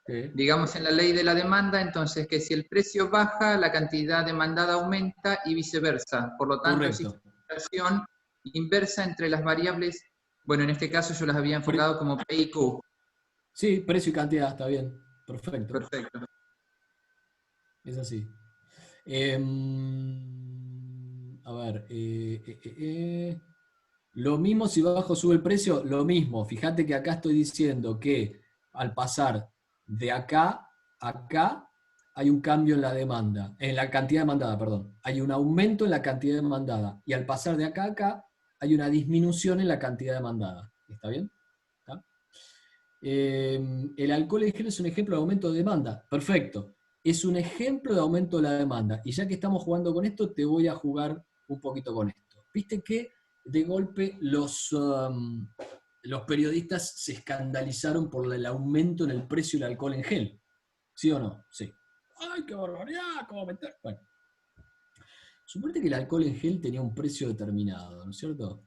Sí. digamos en la ley de la demanda, entonces que si el precio baja, la cantidad demandada aumenta y viceversa. Por lo tanto, existe Correcto. una relación inversa entre las variables, bueno, en este caso yo las había enfocado como P y Q. Sí, precio y cantidad, está bien. Perfecto. Perfecto. Es así. A ver. Lo mismo si bajo sube el precio, lo mismo. Fíjate que acá estoy diciendo que al pasar de acá a acá hay un cambio en la demanda, en la cantidad demandada, perdón. Hay un aumento en la cantidad demandada. Y al pasar de acá a acá hay una disminución en la cantidad demandada. ¿Está bien? ¿Está? El alcohol en gel es un ejemplo de aumento de demanda. Perfecto. Es un ejemplo de aumento de la demanda. Y ya que estamos jugando con esto, te voy a jugar un poquito con esto. Viste que de golpe los periodistas se escandalizaron por el aumento en el precio del alcohol en gel. ¿Sí o no? Sí. ¡Ay, qué barbaridad! ¿Cómo meter? Bueno. Suponete que el alcohol en gel tenía un precio determinado, ¿no es cierto?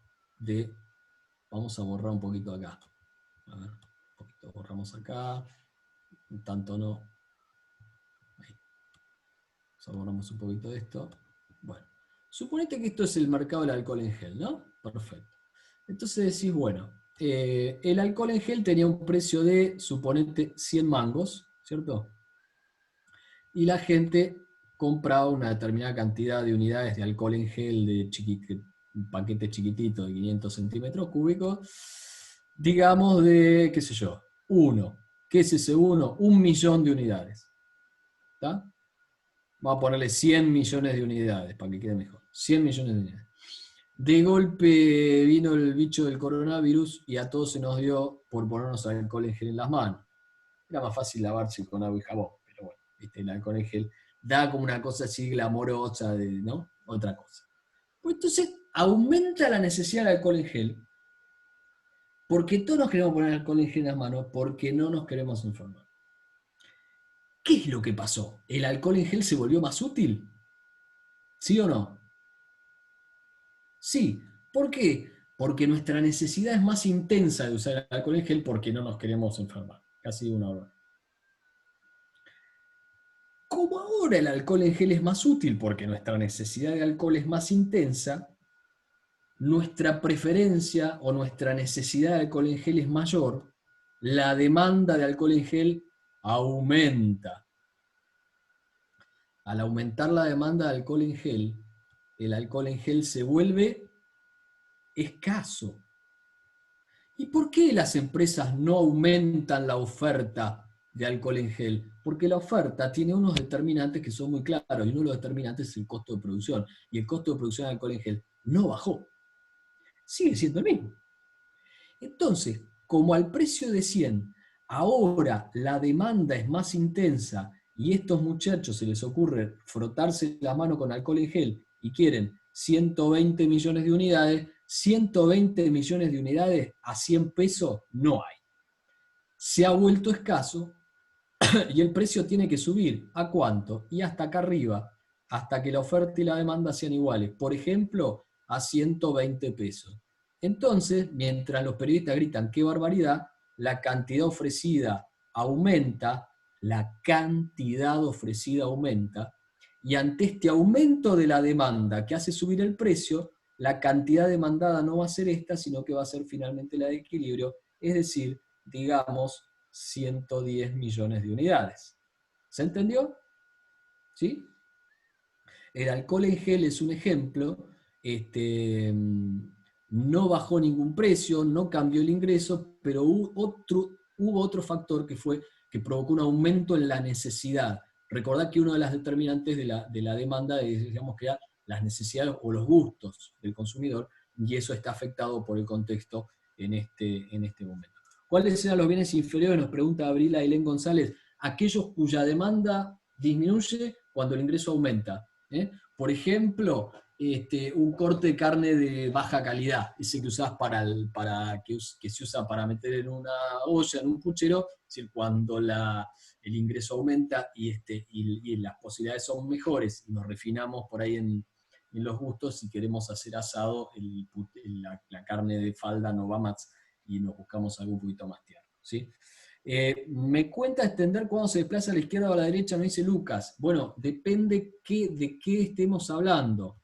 Vamos a borrar un poquito acá. A ver, un poquito borramos acá. Tanto no. Ahí. Borramos un poquito de esto. Bueno. Suponete que esto es el mercado del alcohol en gel, ¿no? Perfecto. Entonces decís, bueno, el alcohol en gel tenía un precio de, suponete, 100 mangos, ¿cierto? Y la gente compraba una determinada cantidad de unidades de alcohol en gel de un paquete chiquitito de 500 centímetros cúbicos, digamos de, qué sé yo, uno. ¿Qué es ese uno? 1 millón de unidades. ¿Está? Vamos a ponerle 100 millones de unidades para que quede mejor. 100 millones de unidades. De golpe vino el bicho del coronavirus y a todos se nos dio por ponernos alcohol en gel en las manos. Era más fácil lavarse con agua y jabón, pero bueno, ¿viste? El alcohol en gel da como una cosa así glamorosa, ¿no? Otra cosa. Pues entonces aumenta la necesidad del alcohol en gel, porque todos nos queremos poner alcohol en gel en las manos, porque no nos queremos enfermar. ¿Qué es lo que pasó? ¿El alcohol en gel se volvió más útil? ¿Sí o no? Sí. ¿Por qué? Porque nuestra necesidad es más intensa de usar el alcohol en gel porque no nos queremos enfermar. Casi una hora. Como ahora el alcohol en gel es más útil porque nuestra necesidad de alcohol es más intensa, nuestra preferencia o nuestra necesidad de alcohol en gel es mayor, la demanda de alcohol en gel aumenta. Al aumentar la demanda de alcohol en gel, el alcohol en gel se vuelve escaso. ¿Y por qué las empresas no aumentan la oferta de alcohol en gel? Porque la oferta tiene unos determinantes que son muy claros, y uno de los determinantes es el costo de producción. Y el costo de producción de alcohol en gel no bajó. Sigue siendo el mismo. Entonces, como al precio de 100, ahora la demanda es más intensa y estos muchachos se les ocurre frotarse la mano con alcohol en gel y quieren 120 millones de unidades, 120 millones de unidades a 100 pesos no hay. Se ha vuelto escaso y el precio tiene que subir. ¿A cuánto? Y hasta acá arriba, hasta que la oferta y la demanda sean iguales. Por ejemplo, a 120 pesos. Entonces, mientras los periodistas gritan ¡qué barbaridad!, la cantidad ofrecida aumenta, y ante este aumento de la demanda que hace subir el precio, la cantidad demandada no va a ser esta, sino que va a ser finalmente la de equilibrio, es decir, digamos, 110 millones de unidades. ¿Se entendió? ¿Sí? El alcohol en gel es un ejemplo, no bajó ningún precio, no cambió el ingreso, pero hubo otro factor que provocó un aumento en la necesidad. Recordad que uno de los determinantes de la demanda es, digamos, que las necesidades o los gustos del consumidor, y eso está afectado por el contexto en este momento. ¿Cuáles eran los bienes inferiores? Nos pregunta Abril Ailén González. Aquellos cuya demanda disminuye cuando el ingreso aumenta. Por ejemplo, un corte de carne de baja calidad, ese que usás que se usa para meter en una olla, en un puchero, es decir, cuando el ingreso aumenta y las posibilidades son mejores, y nos refinamos por ahí en los gustos, si queremos hacer asado, la carne de falda no va más, y nos buscamos algo un poquito más tierno, ¿sí? Me cuenta extender cuando se desplaza a la izquierda o a la derecha, no dice Lucas. Bueno, depende de qué estemos hablando,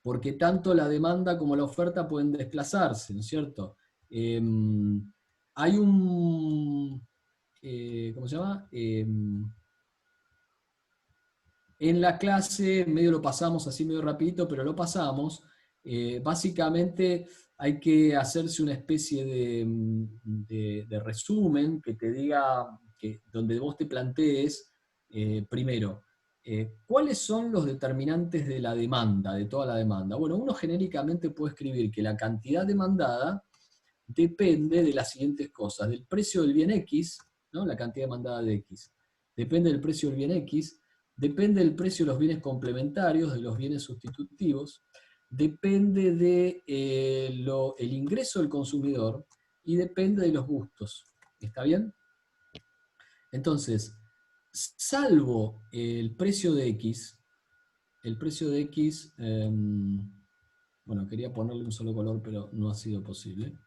porque tanto la demanda como la oferta pueden desplazarse, ¿no es cierto? Hay un... ¿cómo se llama? En la clase, medio lo pasamos así medio rapidito, pero lo pasamos. Básicamente hay que hacerse una especie de resumen que te diga, donde vos te plantees, primero, ¿cuáles son los determinantes de la demanda, de toda la demanda? Bueno, uno genéricamente puede escribir que la cantidad demandada depende de las siguientes cosas: del precio del bien X, ¿no? La cantidad demandada de X. Depende del precio del bien X, depende del precio de los bienes complementarios, de los bienes sustitutivos, depende del ingreso del consumidor y depende de los gustos. ¿Está bien? Entonces, salvo el precio de X, bueno, quería ponerle un solo color, pero no ha sido posible.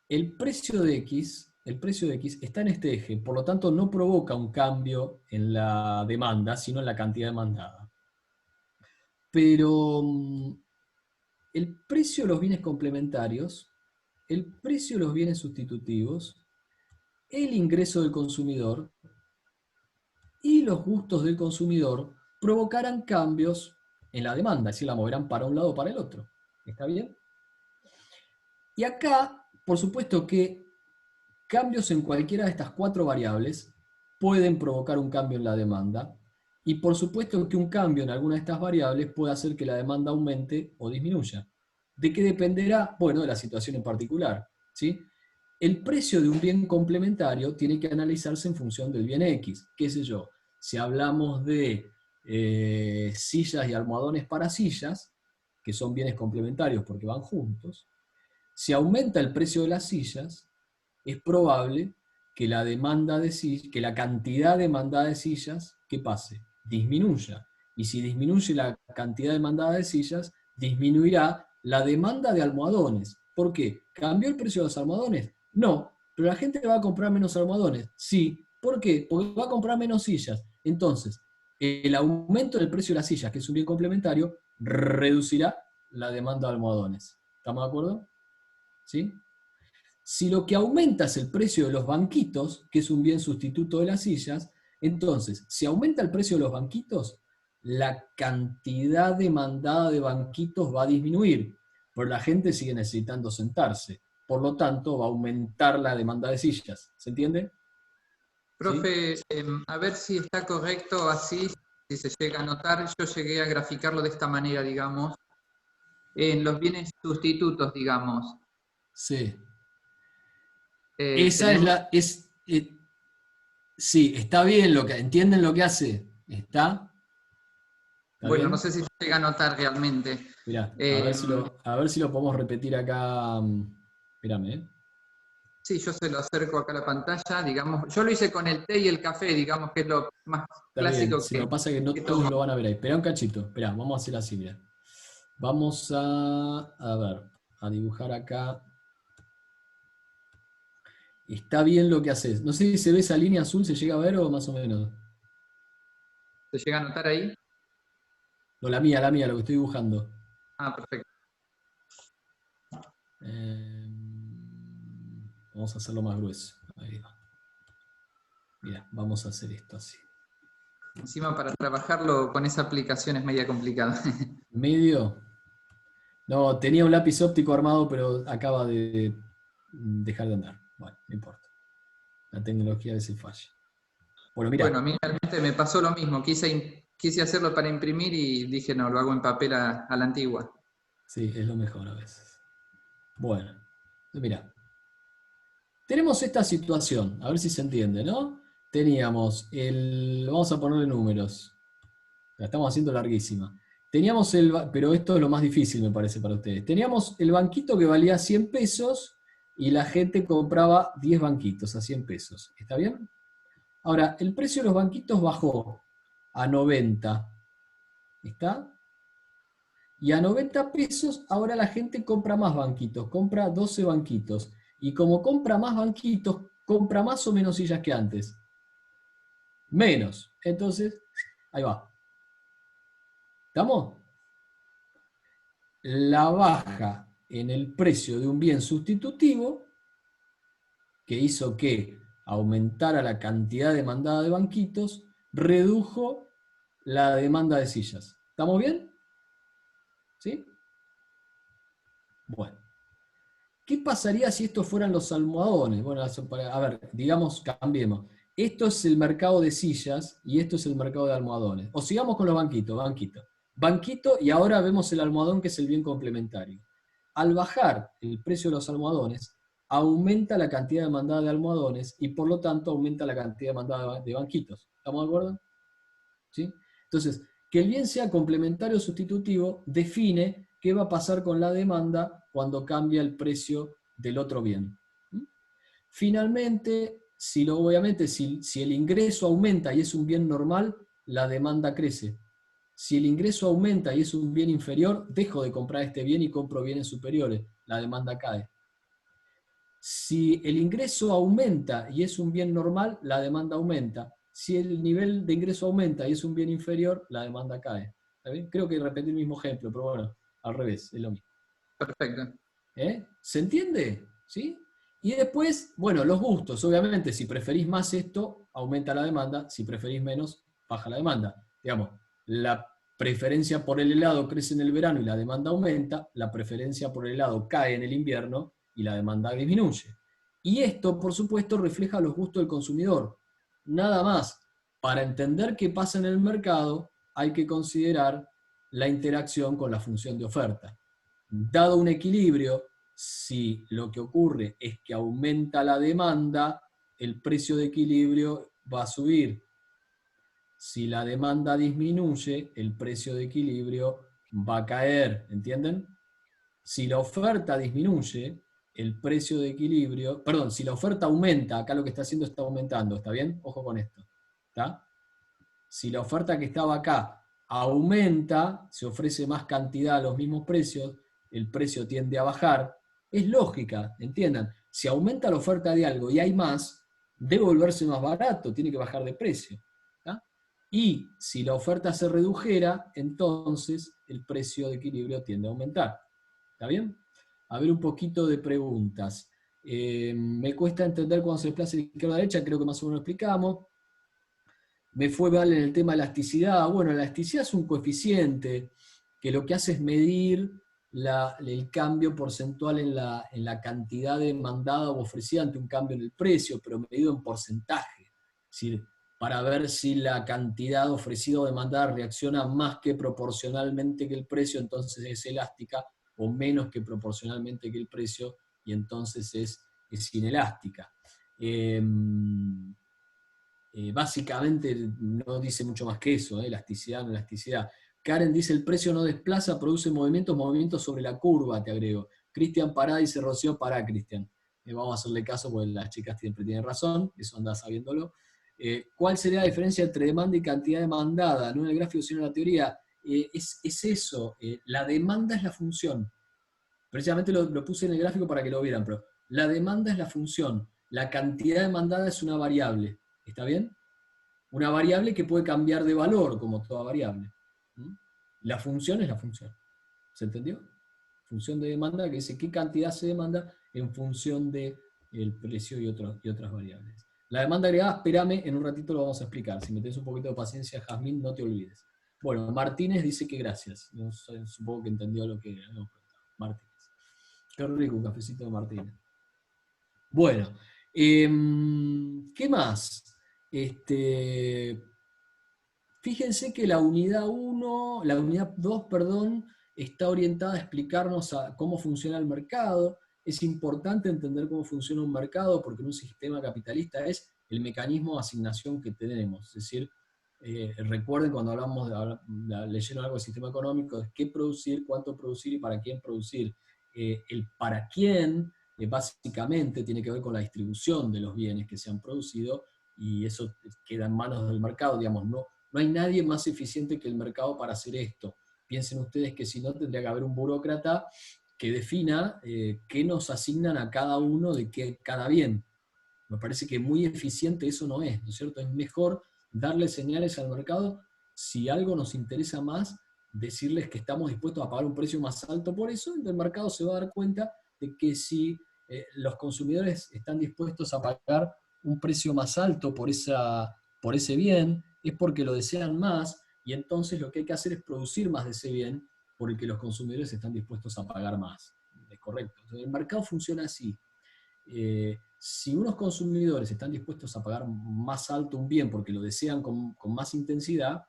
El precio de X está en este eje, por lo tanto no provoca un cambio en la demanda, sino en la cantidad demandada. Pero el precio de los bienes complementarios, el precio de los bienes sustitutivos, el ingreso del consumidor y los gustos del consumidor provocarán cambios en la demanda, es decir, la moverán para un lado o para el otro. ¿Está bien? Y acá, por supuesto que cambios en cualquiera de estas 4 variables pueden provocar un cambio en la demanda, y por supuesto que un cambio en alguna de estas variables puede hacer que la demanda aumente o disminuya. ¿De qué dependerá? Bueno, de la situación en particular, ¿sí? El precio de un bien complementario tiene que analizarse en función del bien X. ¿Qué sé yo? Si hablamos de sillas y almohadones para sillas, que son bienes complementarios porque van juntos, si aumenta el precio de las sillas, es probable que la cantidad demandada de sillas, ¿qué pase? Disminuya. Y si disminuye la cantidad demandada de sillas, disminuirá la demanda de almohadones. ¿Por qué? ¿Cambió el precio de los almohadones? No. ¿Pero la gente va a comprar menos almohadones? Sí. ¿Por qué? Porque va a comprar menos sillas. Entonces, el aumento del precio de las sillas, que es un bien complementario, reducirá la demanda de almohadones. ¿Estamos de acuerdo? ¿Sí? Si lo que aumenta es el precio de los banquitos, que es un bien sustituto de las sillas, entonces, si aumenta el precio de los banquitos, la cantidad demandada de banquitos va a disminuir, pero la gente sigue necesitando sentarse. Por lo tanto, va a aumentar la demanda de sillas. ¿Se entiende? Profe, ¿sí? A ver si está correcto así, si se llega a notar. Yo llegué a graficarlo de esta manera, digamos, en los bienes sustitutos, digamos. Sí. Esa es la... sí, está bien lo que... ¿Entienden lo que hace? ¿Está bueno, bien? No sé si se llega a notar realmente. Mirá, a ver si lo podemos repetir acá. Espérame. Sí, yo se lo acerco acá a la pantalla, digamos. Yo lo hice con el té y el café, digamos, que es lo más Está clásico. bien. Si lo pasa que no todos lo van a ver ahí. Esperá un cachito. Esperá, vamos a hacer así, mirá. Vamos a dibujar acá. Está bien lo que haces. No sé si se ve esa línea azul, ¿se llega a ver o más o menos? ¿Se llega a notar ahí? No, la mía, lo que estoy dibujando. Ah, perfecto. Vamos a hacerlo más grueso. Ahí va. Mira, vamos a hacer esto así. Encima para trabajarlo con esa aplicación es media complicado. ¿Medio? No, tenía un lápiz óptico armado, pero acaba de dejar de andar. Bueno, no importa. La tecnología a veces falla. Bueno, mira. Bueno, a mí realmente me pasó lo mismo. Quise hacerlo para imprimir y dije, no, lo hago en papel a la antigua. Sí, es lo mejor a veces. Bueno, mira. Tenemos esta situación, a ver si se entiende, ¿no? Teníamos vamos a ponerle números. La estamos haciendo larguísima. Teníamos pero esto es lo más difícil, me parece, para ustedes. Teníamos el banquito que valía 100 pesos y la gente compraba 10 banquitos a 100 pesos. ¿Está bien? Ahora, el precio de los banquitos bajó a 90. ¿Está? Y a 90 pesos ahora la gente compra más banquitos, compra 12 banquitos. Y como compra más banquitos, compra más o menos sillas que antes. Menos. Entonces, ahí va. ¿Estamos? La baja en el precio de un bien sustitutivo, que hizo que aumentara la cantidad demandada de banquitos, redujo la demanda de sillas. ¿Estamos bien? ¿Sí? Bueno. ¿Qué pasaría si estos fueran los almohadones? Bueno, a ver, digamos, cambiemos. Esto es el mercado de sillas y esto es el mercado de almohadones. O sigamos con los banquitos, banquito. Banquito, y ahora vemos el almohadón, que es el bien complementario. Al bajar el precio de los almohadones, aumenta la cantidad demandada de almohadones y por lo tanto aumenta la cantidad demandada de banquitos. ¿Estamos de acuerdo? ¿Sí? Entonces, que el bien sea complementario o sustitutivo define qué va a pasar con la demanda cuando cambia el precio del otro bien. Finalmente, obviamente, si el ingreso aumenta y es un bien normal, la demanda crece. Si el ingreso aumenta y es un bien inferior, dejo de comprar este bien y compro bienes superiores, la demanda cae. Si el ingreso aumenta y es un bien normal, la demanda aumenta. Si el nivel de ingreso aumenta y es un bien inferior, la demanda cae. ¿Está bien? Creo que repetí el mismo ejemplo, pero bueno, al revés, es lo mismo. Perfecto. ¿Se entiende? ¿Sí? Y después, bueno, los gustos. Obviamente, si preferís más esto, aumenta la demanda. Si preferís menos, baja la demanda. Digamos, la preferencia por el helado crece en el verano y la demanda aumenta. La preferencia por el helado cae en el invierno y la demanda disminuye. Y esto, por supuesto, refleja los gustos del consumidor. Nada más. Para entender qué pasa en el mercado, hay que considerar la interacción con la función de oferta. Dado un equilibrio, si lo que ocurre es que aumenta la demanda, el precio de equilibrio va a subir. Si la demanda disminuye, el precio de equilibrio va a caer, ¿entienden? Si la oferta disminuye, el precio de equilibrio, perdón, si la oferta aumenta, acá lo que está haciendo está aumentando, ¿está bien? Ojo con esto, ¿está? Si la oferta que estaba acá aumenta, se ofrece más cantidad a los mismos precios, el precio tiende a bajar. Es lógica, entiendan. Si aumenta la oferta de algo y hay más, debe volverse más barato, tiene que bajar de precio. ¿Tá? Y si la oferta se redujera, entonces el precio de equilibrio tiende a aumentar. ¿Está bien? A ver un poquito de preguntas. Me cuesta entender cuando se desplaza de izquierda a derecha, creo que más o menos lo explicamos. Me fue mal en el tema de elasticidad. Bueno, la elasticidad es un coeficiente que lo que hace es medir el cambio porcentual en la cantidad demandada o ofrecida ante un cambio en el precio, pero medido en porcentaje. Es decir, para ver si la cantidad ofrecida o demandada reacciona más que proporcionalmente que el precio, entonces es elástica, o menos que proporcionalmente que el precio, y entonces es inelástica. Básicamente no dice mucho más que eso, elasticidad, no elasticidad. Karen dice, el precio no desplaza, produce movimientos sobre la curva, te agrego. Cristian, pará, dice Rocío, pará, Cristian. Vamos a hacerle caso porque las chicas siempre tienen razón, eso anda sabiéndolo. ¿Cuál sería la diferencia entre demanda y cantidad demandada? No en el gráfico, sino en la teoría. Es eso, la demanda es la función. Precisamente lo puse en el gráfico para que lo vieran, pero la demanda es la función, la cantidad demandada es una variable. ¿Está bien? Una variable que puede cambiar de valor, como toda variable. La función es la función. ¿Se entendió? Función de demanda que dice qué cantidad se demanda en función del precio y otras variables. La demanda agregada, espérame, en un ratito lo vamos a explicar. Si me tenés un poquito de paciencia, Jazmín, no te olvides. Bueno, Martínez dice que gracias. No sé, supongo que entendió lo que habíamos preguntado. Martínez. Qué rico un cafecito de Martínez. Bueno, ¿qué más? Fíjense que la unidad 2, está orientada a explicarnos cómo funciona el mercado. Es importante entender cómo funciona un mercado porque en un sistema capitalista es el mecanismo de asignación que tenemos. Es decir, recuerden cuando leyeron algo del sistema económico, de qué producir, cuánto producir y para quién producir. El para quién, básicamente, tiene que ver con la distribución de los bienes que se han producido, y eso queda en manos del mercado, digamos, no hay nadie más eficiente que el mercado para hacer esto. Piensen ustedes que si no, tendría que haber un burócrata que defina qué nos asignan a cada uno de cada bien. Me parece que muy eficiente eso no es cierto? Es mejor darle señales al mercado, si algo nos interesa más, decirles que estamos dispuestos a pagar un precio más alto por eso, y el mercado se va a dar cuenta de que si los consumidores están dispuestos a pagar un precio más alto por ese bien, es porque lo desean más, y entonces lo que hay que hacer es producir más de ese bien, por el que los consumidores están dispuestos a pagar más. Es correcto. Entonces, el mercado funciona así. Si unos consumidores están dispuestos a pagar más alto un bien porque lo desean con más intensidad,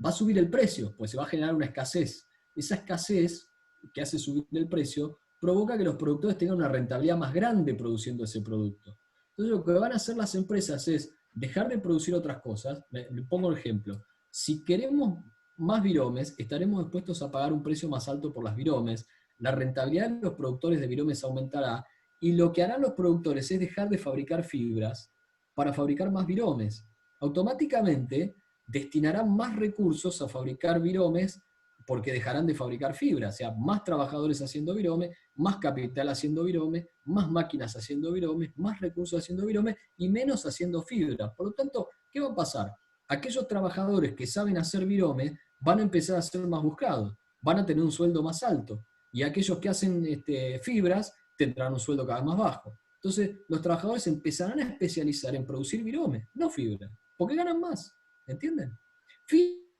va a subir el precio, pues se va a generar una escasez. Esa escasez que hace subir el precio provoca que los productores tengan una rentabilidad más grande produciendo ese producto. Entonces lo que van a hacer las empresas es dejar de producir otras cosas. Le pongo el ejemplo. Si queremos más viromes, estaremos dispuestos a pagar un precio más alto por las viromes, la rentabilidad de los productores de viromes aumentará, y lo que harán los productores es dejar de fabricar fibras para fabricar más viromes. Automáticamente destinarán más recursos a fabricar viromes porque dejarán de fabricar fibras, o sea, más trabajadores haciendo virome, más capital haciendo virome, más máquinas haciendo virome, más recursos haciendo virome y menos haciendo fibra. Por lo tanto, ¿qué va a pasar? Aquellos trabajadores que saben hacer virome van a empezar a ser más buscados, van a tener un sueldo más alto, y aquellos que hacen fibras tendrán un sueldo cada vez más bajo. Entonces, los trabajadores empezarán a especializar en producir virome, no fibra, porque ganan más, ¿entienden?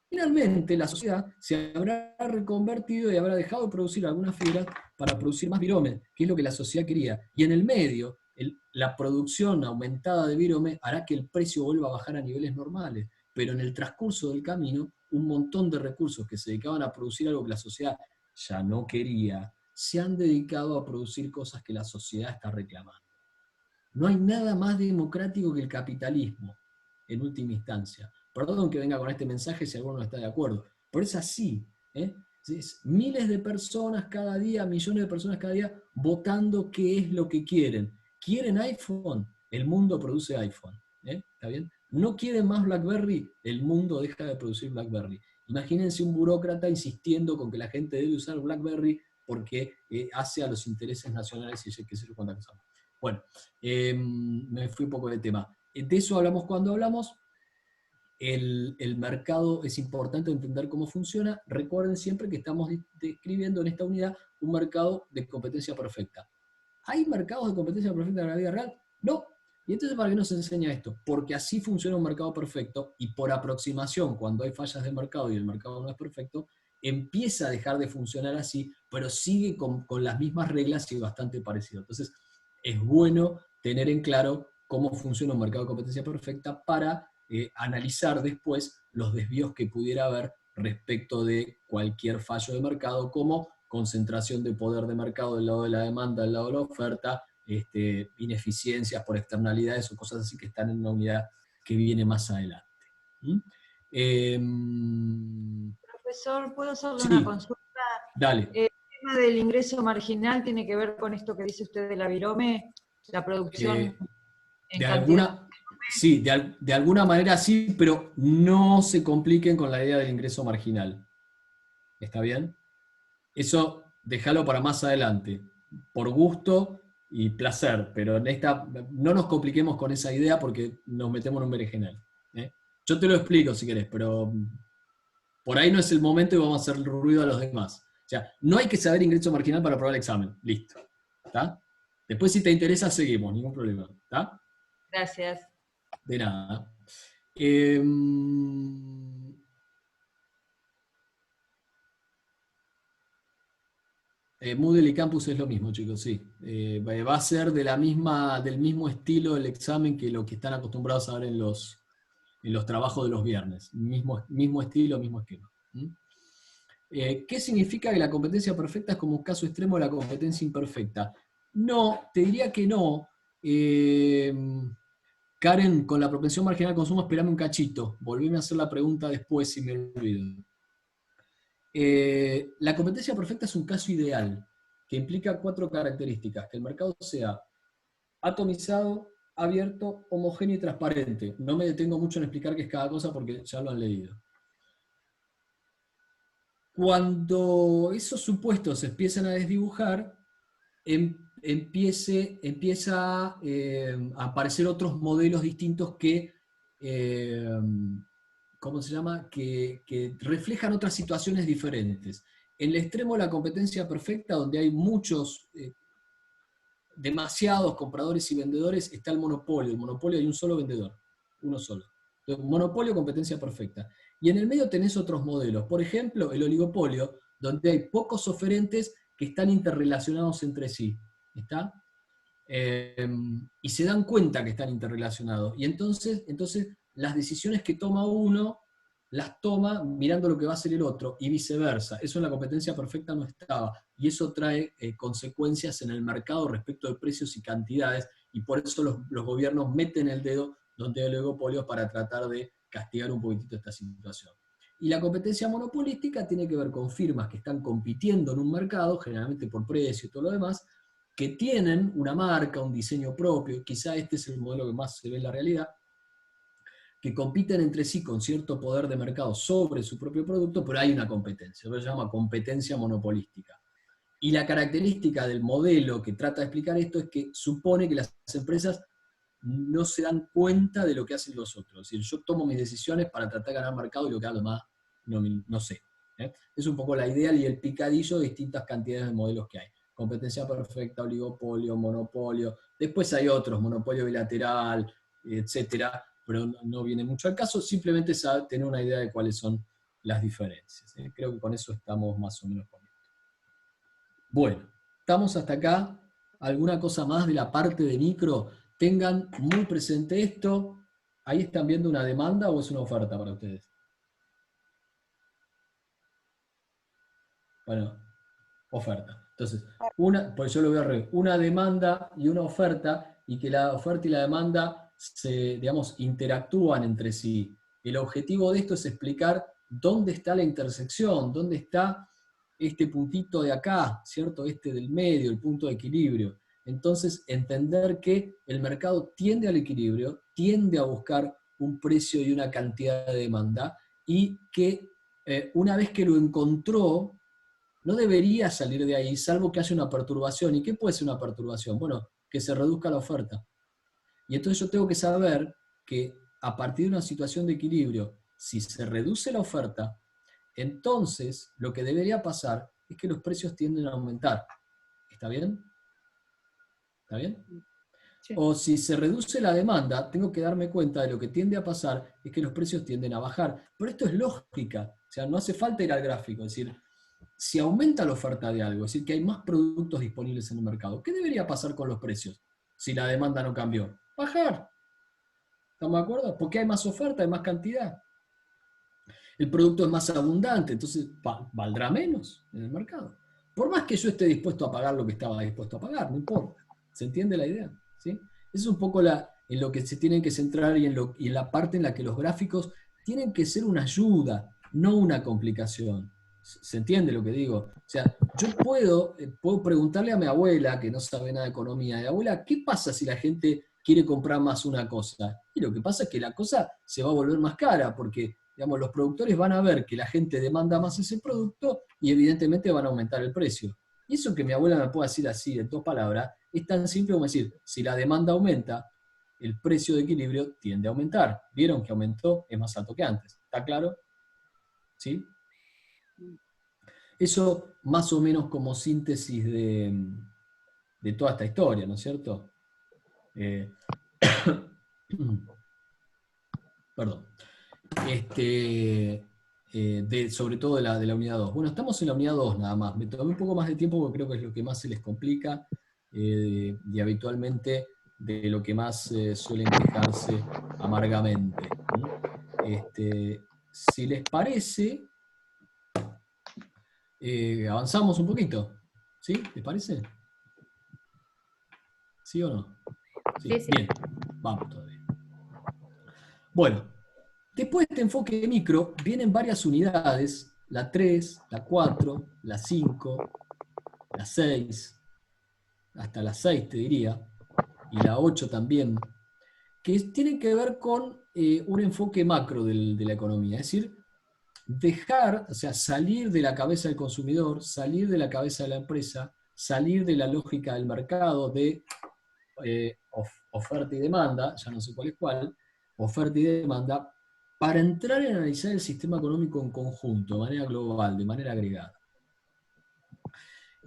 Finalmente, la sociedad se habrá reconvertido y habrá dejado de producir algunas fibras para producir más virome, que es lo que la sociedad quería. Y en el medio, la producción aumentada de virome hará que el precio vuelva a bajar a niveles normales, pero en el transcurso del camino, un montón de recursos que se dedicaban a producir algo que la sociedad ya no quería, se han dedicado a producir cosas que la sociedad está reclamando. No hay nada más democrático que el capitalismo, en última instancia. Perdón que venga con este mensaje si alguno no está de acuerdo, pero es así. Es miles de personas cada día, millones de personas cada día, votando qué es lo que quieren. ¿Quieren iPhone? El mundo produce iPhone. ¿Está bien? ¿No quieren más BlackBerry? El mundo deja de producir BlackBerry. Imagínense un burócrata insistiendo con que la gente debe usar BlackBerry porque hace a los intereses nacionales y qué sé yo cuántas cosas. Bueno, me fui un poco del tema. De eso hablamos cuando hablamos. El mercado es importante entender cómo funciona. Recuerden siempre que estamos describiendo en esta unidad un mercado de competencia perfecta. ¿Hay mercados de competencia perfecta en la vida real? No. ¿Y entonces para qué nos enseña esto? Porque así funciona un mercado perfecto, y por aproximación, cuando hay fallas de mercado y el mercado no es perfecto, empieza a dejar de funcionar así, pero sigue con las mismas reglas y bastante parecido. Entonces, es bueno tener en claro cómo funciona un mercado de competencia perfecta para analizar después los desvíos que pudiera haber respecto de cualquier fallo de mercado, como concentración de poder de mercado del lado de la demanda, del lado de la oferta, ineficiencias por externalidades o cosas así que están en una unidad que viene más adelante. Profesor, ¿puedo hacerle Sí. una consulta? Dale. El tema del ingreso marginal tiene que ver con esto que dice usted de la virome, la producción en De cantidad. alguna, sí, de alguna manera sí, pero no se compliquen con la idea del ingreso marginal. ¿Está bien? Eso déjalo para más adelante, por gusto y placer, pero no nos compliquemos con esa idea porque nos metemos en un berenjenal. Yo te lo explico si querés, pero por ahí no es el momento y vamos a hacer ruido a los demás. O sea, no hay que saber ingreso marginal para aprobar el examen. Listo. ¿Está? Después, si te interesa, seguimos, ningún problema. ¿Está? Gracias. De nada. Moodle y Campus es lo mismo, chicos, sí. Va a ser del mismo estilo el examen que lo que están acostumbrados a ver en los trabajos de los viernes. Mismo estilo, mismo esquema. ¿Qué significa que la competencia perfecta es como un caso extremo de la competencia imperfecta? No, te diría que no. Karen, con la propensión marginal al consumo, esperame un cachito. Volvíme a hacer la pregunta después si me olvido. La competencia perfecta es un caso ideal que implica 4 características. Que el mercado sea atomizado, abierto, homogéneo y transparente. No me detengo mucho en explicar qué es cada cosa porque ya lo han leído. Cuando esos supuestos se empiezan a desdibujar, empieza a aparecer otros modelos distintos que, ¿cómo se llama? Que reflejan otras situaciones diferentes. En el extremo de la competencia perfecta, donde hay demasiados compradores y vendedores, está el monopolio. El monopolio hay un solo vendedor, uno solo. Entonces, monopolio, competencia perfecta. Y en el medio tenés otros modelos. Por ejemplo, el oligopolio, donde hay pocos oferentes que están interrelacionados entre sí. ¿Está? Y se dan cuenta que están interrelacionados. Y entonces las decisiones que toma uno, las toma mirando lo que va a hacer el otro, y viceversa. Eso en la competencia perfecta no estaba. Y eso trae consecuencias en el mercado respecto de precios y cantidades, y por eso los gobiernos meten el dedo donde hay oligopolios para tratar de castigar un poquitito esta situación. Y la competencia monopolística tiene que ver con firmas que están compitiendo en un mercado, generalmente por precio y todo lo demás, que tienen una marca, un diseño propio, quizá este es el modelo que más se ve en la realidad, que compiten entre sí con cierto poder de mercado sobre su propio producto, pero hay una competencia, eso se llama competencia monopolística. Y la característica del modelo que trata de explicar esto es que supone que las empresas no se dan cuenta de lo que hacen los otros. Es decir, yo tomo mis decisiones para tratar de ganar mercado y lo que hago más no sé. Es un poco la idea y el picadillo de distintas cantidades de modelos que hay. Competencia perfecta, oligopolio, monopolio. Después hay otros, monopolio bilateral, etcétera, pero no viene mucho al caso. Simplemente saber tener una idea de cuáles son las diferencias. Creo que con eso estamos más o menos con esto. Bueno, estamos hasta acá. ¿Alguna cosa más de la parte de micro? Tengan muy presente esto. ¿Ahí están viendo una demanda o es una oferta para ustedes? Bueno, oferta. Entonces, pues yo lo voy a reír, una demanda y una oferta, y que la oferta y la demanda digamos, interactúan entre sí. El objetivo de esto es explicar dónde está la intersección, dónde está este puntito de acá, ¿cierto? Este del medio, el punto de equilibrio. Entonces, entender que el mercado tiende al equilibrio, tiende a buscar un precio y una cantidad de demanda, y que una vez que lo encontró, no debería salir de ahí, salvo que haya una perturbación. ¿Y qué puede ser una perturbación? Bueno, que se reduzca la oferta. Y entonces yo tengo que saber que a partir de una situación de equilibrio, si se reduce la oferta, entonces lo que debería pasar es que los precios tienden a aumentar. ¿Está bien? ¿Está bien? Sí. O si se reduce la demanda, tengo que darme cuenta de lo que tiende a pasar es que los precios tienden a bajar. Pero esto es lógica, o sea, no hace falta ir al gráfico, es decir, si aumenta la oferta de algo, es decir, que hay más productos disponibles en el mercado, ¿qué debería pasar con los precios si la demanda no cambió? Bajar. ¿Estamos de acuerdo? Porque hay más oferta, hay más cantidad. El producto es más abundante, entonces valdrá menos en el mercado. Por más que yo esté dispuesto a pagar lo que estaba dispuesto a pagar, no importa. ¿Se entiende la idea? ¿Sí? Esa es un poco en lo que se tienen que centrar y en la parte en la que los gráficos tienen que ser una ayuda, no una complicación. ¿Se entiende lo que digo? O sea, yo puedo preguntarle a mi abuela, que no sabe nada de economía, de abuela, ¿qué pasa si la gente quiere comprar más una cosa? Y lo que pasa es que la cosa se va a volver más cara, porque digamos, los productores van a ver que la gente demanda más ese producto y evidentemente van a aumentar el precio. Y eso que mi abuela me puede decir así, en 2 palabras, es tan simple como decir, si la demanda aumenta, el precio de equilibrio tiende a aumentar. ¿Vieron que aumentó? Es más alto que antes. ¿Está claro? ¿Sí? Eso más o menos como síntesis de toda esta historia, ¿no es cierto? Perdón. Sobre todo de la unidad 2. Bueno, estamos en la unidad 2 nada más. Me tomé un poco más de tiempo porque creo que es lo que más se les complica y habitualmente de lo que más suelen quejarse amargamente. Si les parece, avanzamos un poquito. ¿Sí? ¿Les parece? ¿Sí o no? Sí. Sí, sí. Bien, vamos todavía. Bueno, después de este enfoque micro, vienen varias unidades, la 3, la 4, la 5, la 6, hasta la 6 te diría, y la 8 también, que tienen que ver con un enfoque macro de la economía, es decir, dejar, o sea, salir de la cabeza del consumidor, salir de la cabeza de la empresa, salir de la lógica del mercado de oferta y demanda, ya no sé cuál es cuál, oferta y demanda, para entrar en analizar el sistema económico en conjunto, de manera global, de manera agregada.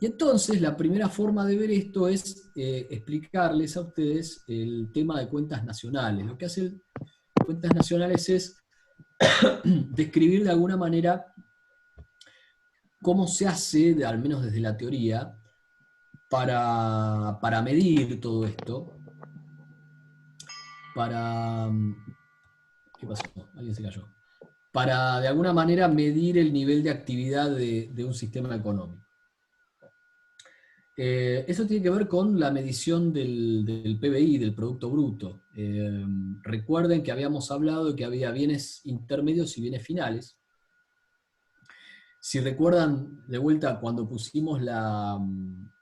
Y entonces la primera forma de ver esto es explicarles a ustedes el tema de cuentas nacionales. Lo que hacen cuentas nacionales es describir de alguna manera cómo se hace, al menos desde la teoría, para medir todo esto, ¿qué pasó? Alguien se cayó. Para de alguna manera medir el nivel de actividad de un sistema económico. Eso tiene que ver con la medición del PBI, del Producto Bruto. Recuerden que habíamos hablado de que había bienes intermedios y bienes finales. Si recuerdan, de vuelta, cuando pusimos en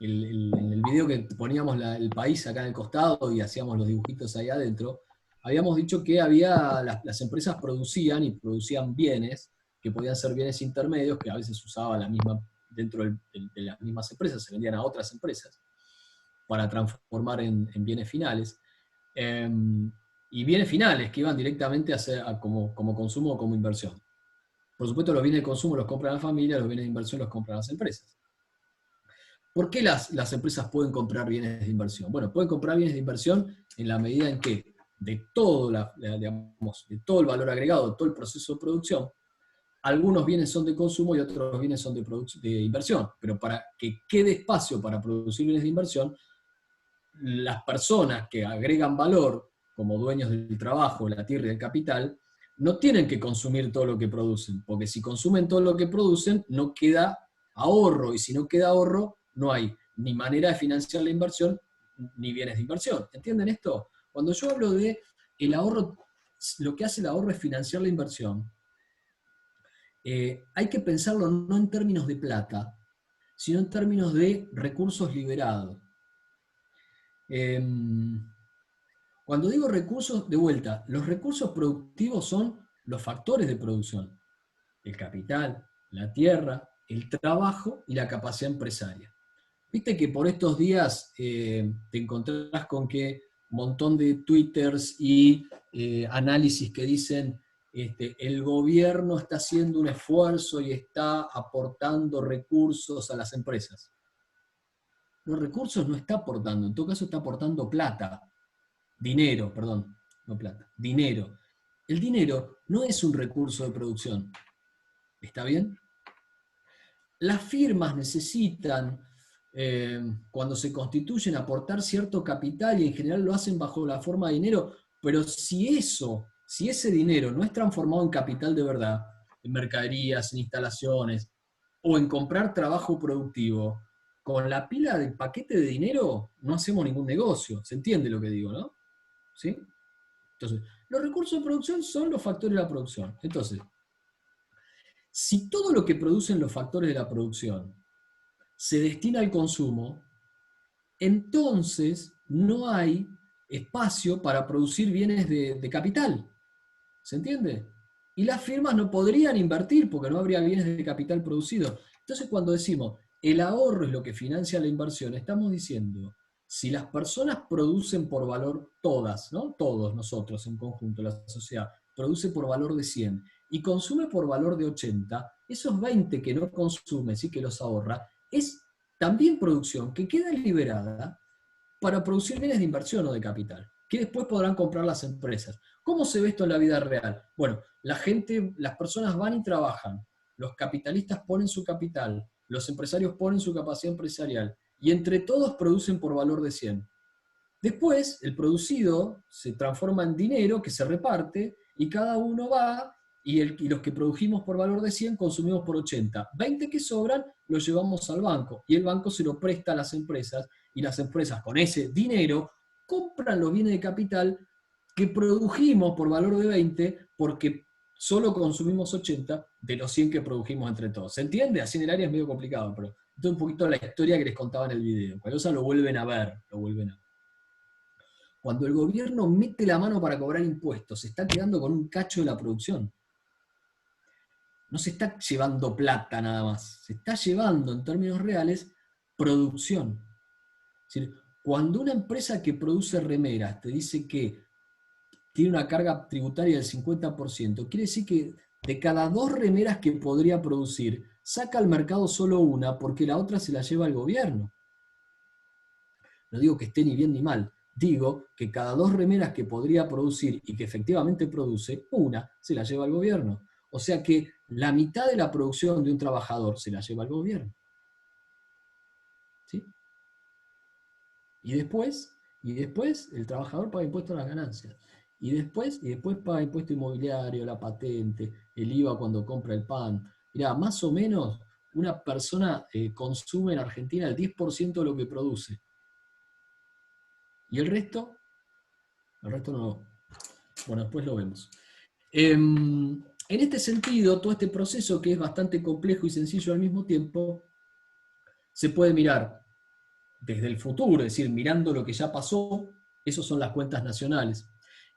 el video que poníamos el país acá en el costado y hacíamos los dibujitos ahí adentro, habíamos dicho que las empresas producían y producían bienes, que podían ser bienes intermedios, que a veces usaba la misma, dentro de las mismas empresas, se vendían a otras empresas, para transformar en bienes finales. Y bienes finales, que iban directamente como consumo o como inversión. Por supuesto, los bienes de consumo los compran las familias, los bienes de inversión los compran las empresas. ¿Por qué las empresas pueden comprar bienes de inversión? Bueno, pueden comprar bienes de inversión en la medida en que de todo el valor agregado, de todo el proceso de producción, algunos bienes son de consumo y otros bienes son de inversión. Pero para que quede espacio para producir bienes de inversión, las personas que agregan valor como dueños del trabajo, de la tierra y del capital, no tienen que consumir todo lo que producen, porque si consumen todo lo que producen, no queda ahorro, y si no queda ahorro, no hay ni manera de financiar la inversión, ni bienes de inversión. ¿Entienden esto? Cuando yo hablo de el ahorro, lo que hace el ahorro es financiar la inversión. Hay que pensarlo no en términos de plata, sino en términos de recursos liberados. Cuando digo recursos, de vuelta, los recursos productivos son los factores de producción. El capital, la tierra, el trabajo y la capacidad empresaria. Viste que por estos días te encontrás con que un montón de twitters y análisis que dicen el gobierno está haciendo un esfuerzo y está aportando recursos a las empresas. Los recursos no está aportando, en todo caso está aportando plata. Dinero, perdón, no plata, dinero. El dinero no es un recurso de producción. ¿Está bien? Las firmas necesitan, cuando se constituyen, aportar cierto capital y en general lo hacen bajo la forma de dinero, pero si ese dinero no es transformado en capital de verdad, en mercaderías, en instalaciones, o en comprar trabajo productivo, con la pila del paquete de dinero no hacemos ningún negocio. ¿Se entiende lo que digo, no? ¿Sí? Entonces, los recursos de producción son los factores de la producción. Entonces, si todo lo que producen los factores de la producción se destina al consumo, entonces no hay espacio para producir bienes de capital. ¿Se entiende? Y las firmas no podrían invertir porque no habría bienes de capital producidos. Entonces, cuando decimos el ahorro es lo que financia la inversión, estamos diciendo, si las personas producen por valor, todas, ¿no? Todos nosotros en conjunto, la sociedad, produce por valor de 100 y consume por valor de 80, esos 20 que no consume, sí que los ahorra, es también producción que queda liberada para producir bienes de inversión o de capital, que después podrán comprar las empresas. ¿Cómo se ve esto en la vida real? Bueno, las personas van y trabajan, los capitalistas ponen su capital, los empresarios ponen su capacidad empresarial, y entre todos producen por valor de 100. Después, el producido se transforma en dinero que se reparte, y cada uno va, y los que produjimos por valor de 100 consumimos por 80. 20 que sobran los llevamos al banco, y el banco se lo presta a las empresas, y las empresas con ese dinero compran los bienes de capital que produjimos por valor de 20 porque solo consumimos 80 de los 100 que produjimos entre todos. ¿Se entiende? Así en el área es medio complicado, pero esto es un poquito la historia que les contaba en el video. Cualquier cosa lo vuelven a ver, Cuando el gobierno mete la mano para cobrar impuestos, se está quedando con un cacho de la producción. No se está llevando plata nada más, se está llevando en términos reales producción. Es decir, cuando una empresa que produce remeras te dice que tiene una carga tributaria del 50%, quiere decir que de cada 2 remeras que podría producir, saca al mercado solo una porque la otra se la lleva el gobierno. No digo que esté ni bien ni mal, digo que cada 2 remeras que podría producir y que efectivamente produce, una se la lleva el gobierno. O sea que la mitad de la producción de un trabajador se la lleva el gobierno. ¿Sí? Y después el trabajador paga impuestos a las ganancias. Y después paga impuesto inmobiliario, la patente, el IVA cuando compra el pan. Mirá, más o menos una persona consume en Argentina el 10% de lo que produce. ¿Y el resto? El resto no. Bueno, después lo vemos. En este sentido, todo este proceso, que es bastante complejo y sencillo al mismo tiempo, se puede mirar desde el futuro, es decir, mirando lo que ya pasó. Esas son las cuentas nacionales.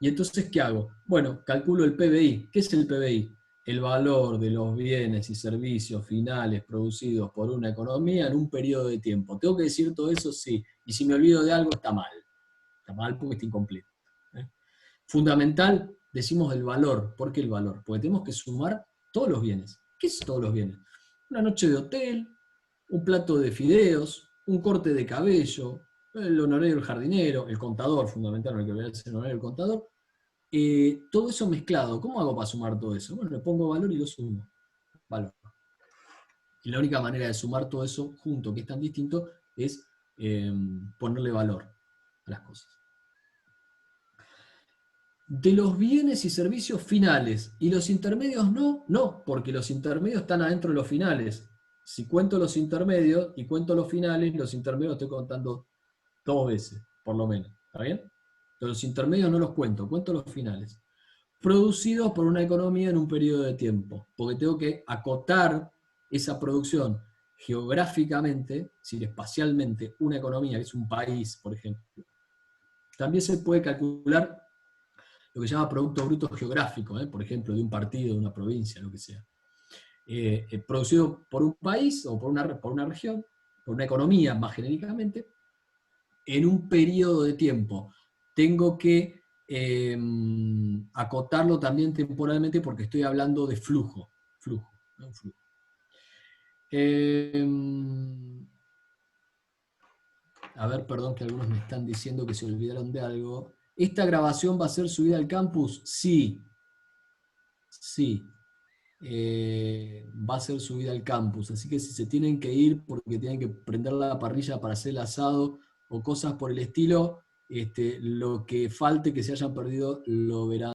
Y entonces, ¿qué hago? Bueno, calculo el PBI. ¿Qué es el PBI? El valor de los bienes y servicios finales producidos por una economía en un periodo de tiempo. ¿Tengo que decir todo eso? Sí. Y si me olvido de algo, está mal. Está mal porque está incompleto. Fundamental, decimos el valor. ¿Por qué el valor? Porque tenemos que sumar todos los bienes. ¿Qué es todos los bienes? Una noche de hotel, un plato de fideos, un corte de cabello, el honorario del jardinero, el contador, fundamental, el que voy a hacer el honorario del contador, todo eso mezclado. ¿Cómo hago para sumar todo eso? Bueno, le pongo valor y lo sumo. Valor. Y la única manera de sumar todo eso junto, que es tan distinto, es ponerle valor a las cosas. De los bienes y servicios finales, y los intermedios no, porque los intermedios están adentro de los finales. Si cuento los intermedios y cuento los finales, los intermedios estoy contando 2 veces, por lo menos. ¿Está bien? Pero los intermedios no los cuento los finales. Producidos por una economía en un periodo de tiempo, porque tengo que acotar esa producción geográficamente, es decir, espacialmente, una economía, que es un país, por ejemplo. También se puede calcular lo que se llama Producto Bruto Geográfico, por ejemplo, de un partido, de una provincia, lo que sea. Producido por un país o por una región, por una economía más genéricamente, en un periodo de tiempo. Tengo que acotarlo también temporalmente porque estoy hablando de flujo. A ver, perdón, que algunos me están diciendo que se olvidaron de algo. ¿Esta grabación va a ser subida al campus? Sí. Va a ser subida al campus. Así que si se tienen que ir porque tienen que prender la parrilla para hacer el asado o cosas por el estilo, lo que falte que se hayan perdido lo verán.